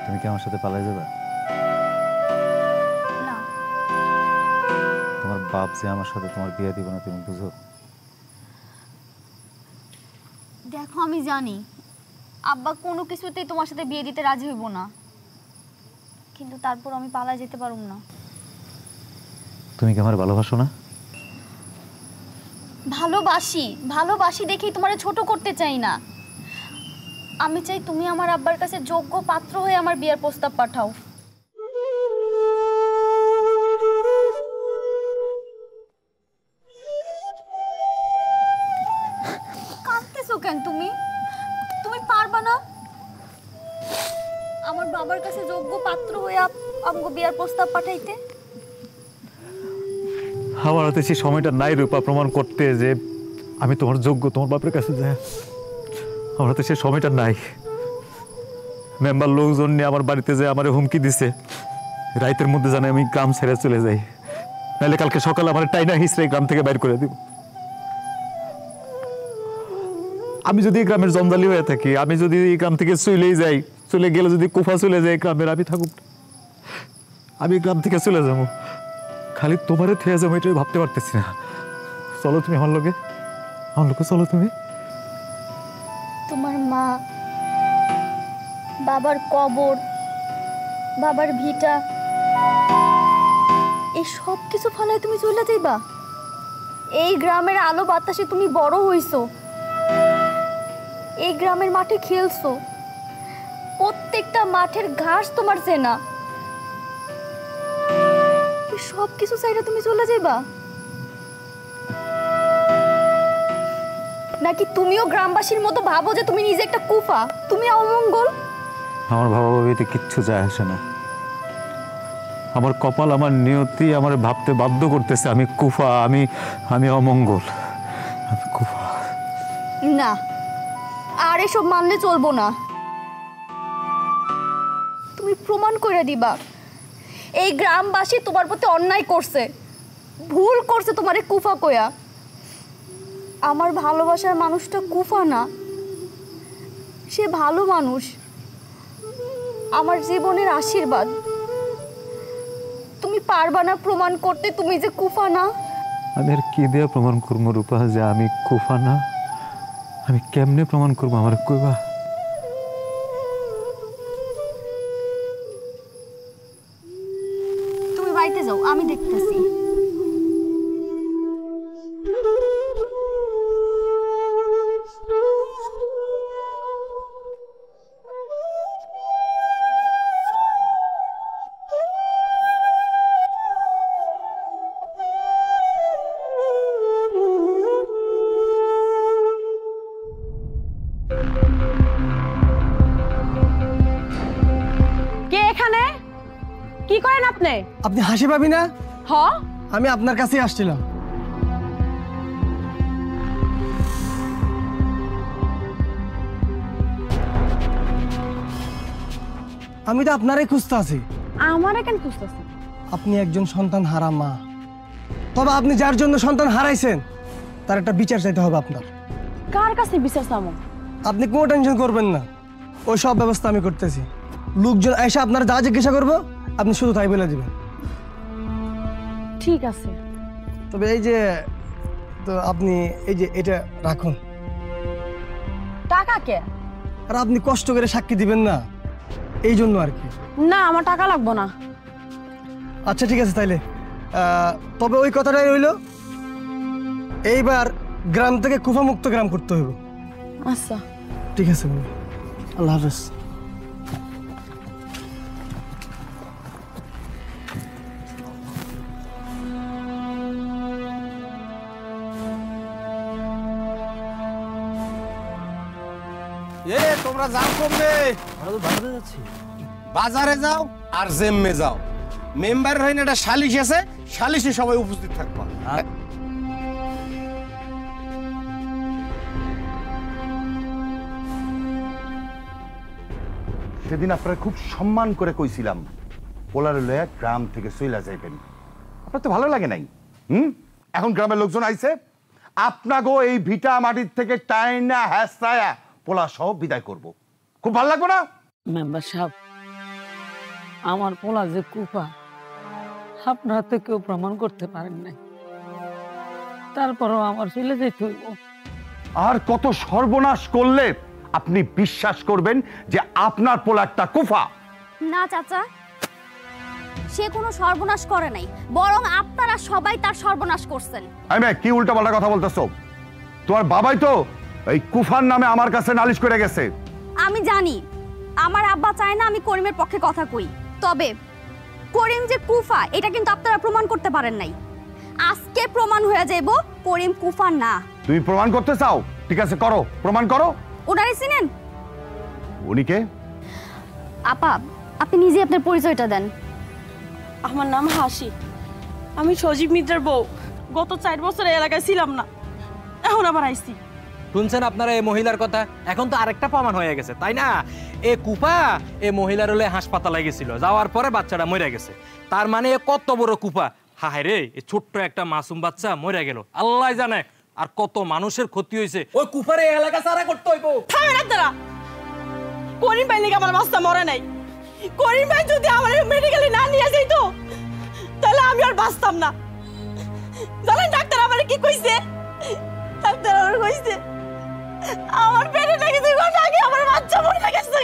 তুমি কি আমার সাথে পালাই যাবে?
না।
তোমার বাপ যে আমার সাথে তোমার বিয়ে দিবে না, তুমি বুঝো?
দেখো, আমি জানি আব্বা কোনো কিছুতেই তোমার সাথে বিয়ে দিতে রাজি হইব না, কিন্তু তারপর আমি পালায় যেতে পারুম না।
তুমি কি আমার ভালোবাসো না?
ভালোবাসি, ভালোবাসি দেখেই তোমারে ছোট করতে চাই না। আমি চাই তুমি আমার আব্বার কাছে যোগ্য পাত্র হয়ে আমার বিয়ের প্রস্তাব পাঠাও। কাঁদতেছো কেন তুমি? তুমি পারবা না আমার বাবার কাছে যোগ্য পাত্র হয়ে আমাকে বিয়ের প্রস্তাব পাঠাইতে?
আমার হাতে সেই সময়টা নাই রূপা প্রমাণ করতে যে আমি তোমার যোগ্য, তোমার বাপের কাছে যায়। আমার হাতে সেই সময়টা নাই। মেম্বার লোকজন নিয়ে আমার বাড়িতে যে আমার হুমকি দিছে, রাইতের মধ্যে জানে আমি গ্রাম ছেড়ে চলে যাই, নাহলে কালকে সকালে আমার টাইনা হিসড়ে গ্রাম থেকে বাইর করে দিব। আমি যদি গ্রামের জঞ্জালি হয়ে থাকি, আমি যদি এই গ্রাম থেকে চলেই যাই, চলে গেলে যদি কুফা চলে যায় গ্রামের, আমি থাকুক, আমি গ্রাম থেকে চলে যাবো। খালি তোমারে থেয়ে যাবো এটাই ভাবতে পারতেছি না। চলো তুমি আমার লোকে, আমার লোকে চলো তুমি।
তোমার মা, বাবার কবর, বাবার ভিটা, এই সব কিছু ফালায় তুমি চলে যাইবা? এই গ্রামের আলো বাতাসে তুমি বড় হইছো, এই গ্রামের মাঠে খেলছো, প্রত্যেকটা মাঠের ঘাস তোমার চেনা, সব কিছু চাইলে তুমি চলে যাইবা? নাকি তুমিও গ্রামবাসীর মতো ভাবো যে তুমি নিজে একটা কুফা, তুমি অমঙ্গল?
আমার বাবা ভাবিতে কিচ্ছু যায় আসে না। আমার কপাল, আমার নিয়তি আমার ভাবতে বাধ্য করতেছে আমি কুফা, আমি অমঙ্গল, আমি কুফা।
না, আর এসব মানলে চলবো না। তুমি প্রমাণ করে দিবা এই গ্রামবাসী তোমার প্রতি অন্যায় করছে, ভুল করছে তোমারে কুফা কয়া। আমার ভালোবাসার মানুষটা কুফা না, সে ভালো মানুষ, আমার জীবনের আশীর্বাদ। তুমি পারবা না প্রমাণ করতে তুমি যে কুফা না?
আমি আর কি দিয়ে প্রমাণ করবো রূপা যে আমি কুফা না? আমি কেমনে প্রমাণ করবো আমার কইবা?
তুমি বাড়িতে যাও, আমি দেখতেছি।
কি করেন আপনি?
আপনি হাসি পাবি না?
হ,
আমি আপনার কাছেই আসছিলাম। আমি তো আপনারই খুঁজতে আছি।
আমারে কেন খুঁজতেছেন?
আপনি একজন সন্তান হারা মা, তবে আপনি যার জন্য সন্তান হারাইছেন তার একটা বিচার চাইতে হবে আপনার।
কার কাছে বিচার চামো?
আপনি কোনো টেনশন করবেন না, ওই সব ব্যবস্থা আমি করতেছি। লোকজন এসে আপনার যা জিজ্ঞাসা করবো আপনি শুধু তাই বলে দিবেন।
ঠিক আছে।
তবে এই যে তো আপনি এই যে এটা রাখুন।
টাকা কে?
আর আপনি কষ্ট করে সাক্ষী দিবেন না, এই জন্য আর কি।
না, আমার টাকা লাগবো না।
আচ্ছা ঠিক আছে তাইলে, তবে ওই কথাটাই রইল, এইবার গ্রাম থেকে কুফা মুক্ত গ্রাম করতে হইব।
আচ্ছা
ঠিক আছে, আল্লাহ হাফেজ।
এ তোমরা যাও কমবে,
বাজারে যাচ্ছি।
বাজারে যাও আর জেমে যাও। মেম্বারের হইন একটা সালিশ আছে, সালিশে সবাই উপস্থিত থাকবা।
সেদিন আপনারা খুব সম্মান করে কইছিলাম পোলারে লয়া গ্রাম থেকে চইলা যাইবেন, আপনার তো ভালো লাগে নাই। এখন গ্রামের লোকজন আইছে, আপনাগো এই ভিটা মাটির থেকে টাইনা হ্যাসায়া পোলা সহ বিদায় করব, খুব ভালো লাগবে না?
মেম্বার সাহেব, আমার পোলা যে কুফা আপনারা তো কেউ প্রমাণ করতে পারেন নাই, তারপরও আমার চলে যেতে হইব।
আর কত সর্বনাশ করলে আপনি বিশ্বাস করবেন যে আপনার পোলা একটা কুফা?
না চাচা, সে কোনো সর্বনাশ করে নাই, বরং আপনারা সবাই তার সর্বনাশ করছেন।
আমি কি উল্টাপাল্টা কথা বলতেছো? তোমার বাবাই তো এই কুফার নামে আমার কাছে নালিশ করে গেছে।
আমি জানি আমার আব্বা চায় না আমি করিমের পক্ষে কথা কই, তবে করিম যে কুফা এটা কিন্তু আপনারা প্রমাণ করতে পারেন নাই। আজকে প্রমাণ হয়ে যাইব করিম কুফা না।
তুমি প্রমাণ করতে চাও? ঠিক আছে, করো, প্রমাণ করো।
ওনারে চিনেন?
উনি কে?
আপা, আপনি নিজে আপনার পরিচয়টা দেন।
আমার নাম হাসি, আমি সজীব মিত্রের বউ। গত 4 বছর এই এলাকায় ছিলাম না, এখন আবার আইছি।
শুনছেন আপনারা এই মহিলার কথা? এখন তো আরেকটা প্রমাণ হয়ে গেছে, তাই না? এ কুপা এ মহিলার হলে হাসপাতালে গেছিল, যাওয়ার পরে বাচ্চাটা মরে গেছে। তার মানে এ কত বড় কুপা! হায় রে, এ ছোট্ট একটা মাসুম বাচ্চা মরে গেল, আল্লাহ জানে আর কত মানুষের ক্ষতি হয়েছে। ওই কুপারে এলাকা সারা করতে হইব।
থামেন আপনারা। করিম ভাই নাকি আমার বাচ্চা মরে নাই। করিম ভাই যদি আমার মেডিকেলে না নিয়ে যাইতো তাহলে আমি আর বাঁচতাম না। জানেন ডাক্তার আমারে কি কইছে? ডাক্তার আমার কইছে আমার পেটে নাকি 2 ঘন্টা আগে আমার বাচ্চা মরে গেছে।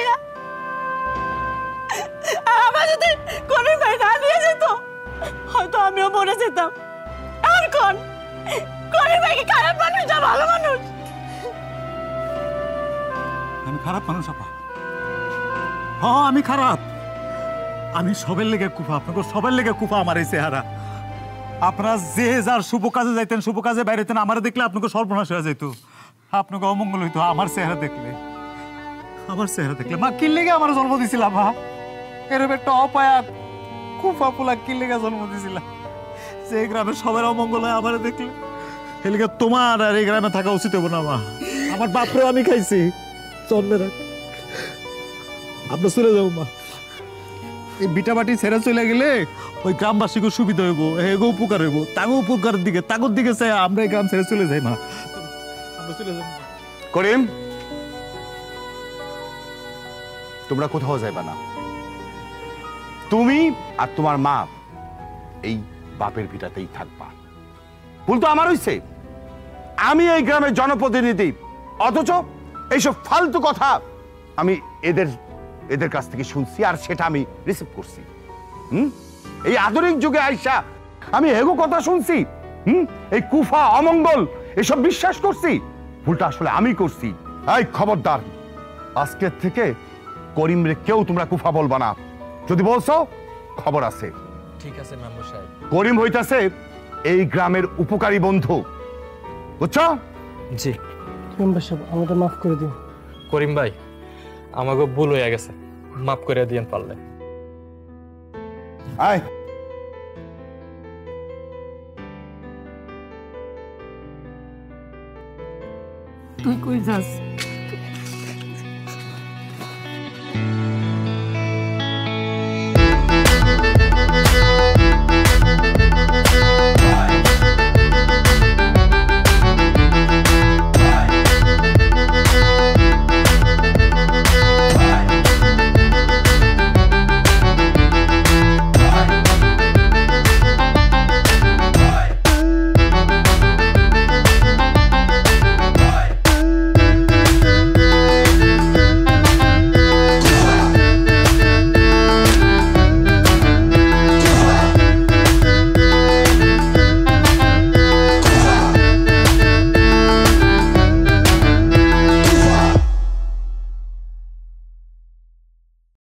আমার যদি করিম ভাই না নিয়ে যেত হয়তো আমিও মরে যেতাম। আর কোন করিম ভাই কি খারাপ মানুষ না ভালো মানুষ?
আমি খারাপ মানুষ আপা, হ্যাঁ আমি খারাপ। আমি সবের লেগে কুফা, আপনাকে সবের লেগে কুফা আমার এই চেহারা। আপনারা যে যার শুভ কাজে যাইতেন, শুভ কাজে বাইরেতেন, আমার দেখলে আপনাকে সর্বনাশ হয়ে যেত, আপনাকে অমঙ্গল হইতো আমার চেহারা দেখলে। আমার চেহারা দেখলে মা কি লেগে আমার জন্ম দিছিলাম? মা এরকম একটা অপায়া কুফা পোলা কি লেগে জন্ম দিছিলাম যে গ্রামের সবার অমঙ্গল হয় আমার দেখলে? এই লেগে তোমার আর এই গ্রামে থাকা উচিত হবো না মা। আমার বাপরেও আমি খাইছি জন্মের আগে। আপনার চলে যাবো মা, এই বিটাবাটি ছেড়ে চলে গেলে ওই গ্রামবাসীকে সুবিধা হইব, এগো উপকার হইব, তাগো উপকারের দিকে তাগোর দিকে চাই আমরা এই গ্রাম ছেড়ে চলে যাই মা। আমরা চলে যাবো।
করিম, তোমরা কোথাও যাইবা না। তুমি আর তোমার মা এই বাপের ভিটাতেই থাকবা। ভুল তো আমার হইছে, আমি এই গ্রামের জনপ্রতিনিধি, অথচ এইসব ফালতু কথা আমি এদের কাছ থেকে শুনছি আর সেটা আমি রিসিভ করছি। এই আধুনিক যুগে আইসা আমি এগো কথা শুনছি, এই কুফা অমঙ্গল এসব বিশ্বাস করছি। ভুলটা আসলে আমি করছি। এই খবরদার, আজকের থেকে করিমরে কেউ তোমরা কুফা বলবা না। যদি বলছো খবর আছে।
ঠিক আছে মেম্বার সাহেব।
করিম হইতাছে এই গ্রামের উপকারী বন্ধু, বুঝছো?
জি
মেম্বার সাহেব, আমাকে মাফ করে দিন।
করিম ভাই, আমাকে ভুল হয়ে গেছে, মাফ করে দিয়েন পারলে।
আয়
তুই কই যাস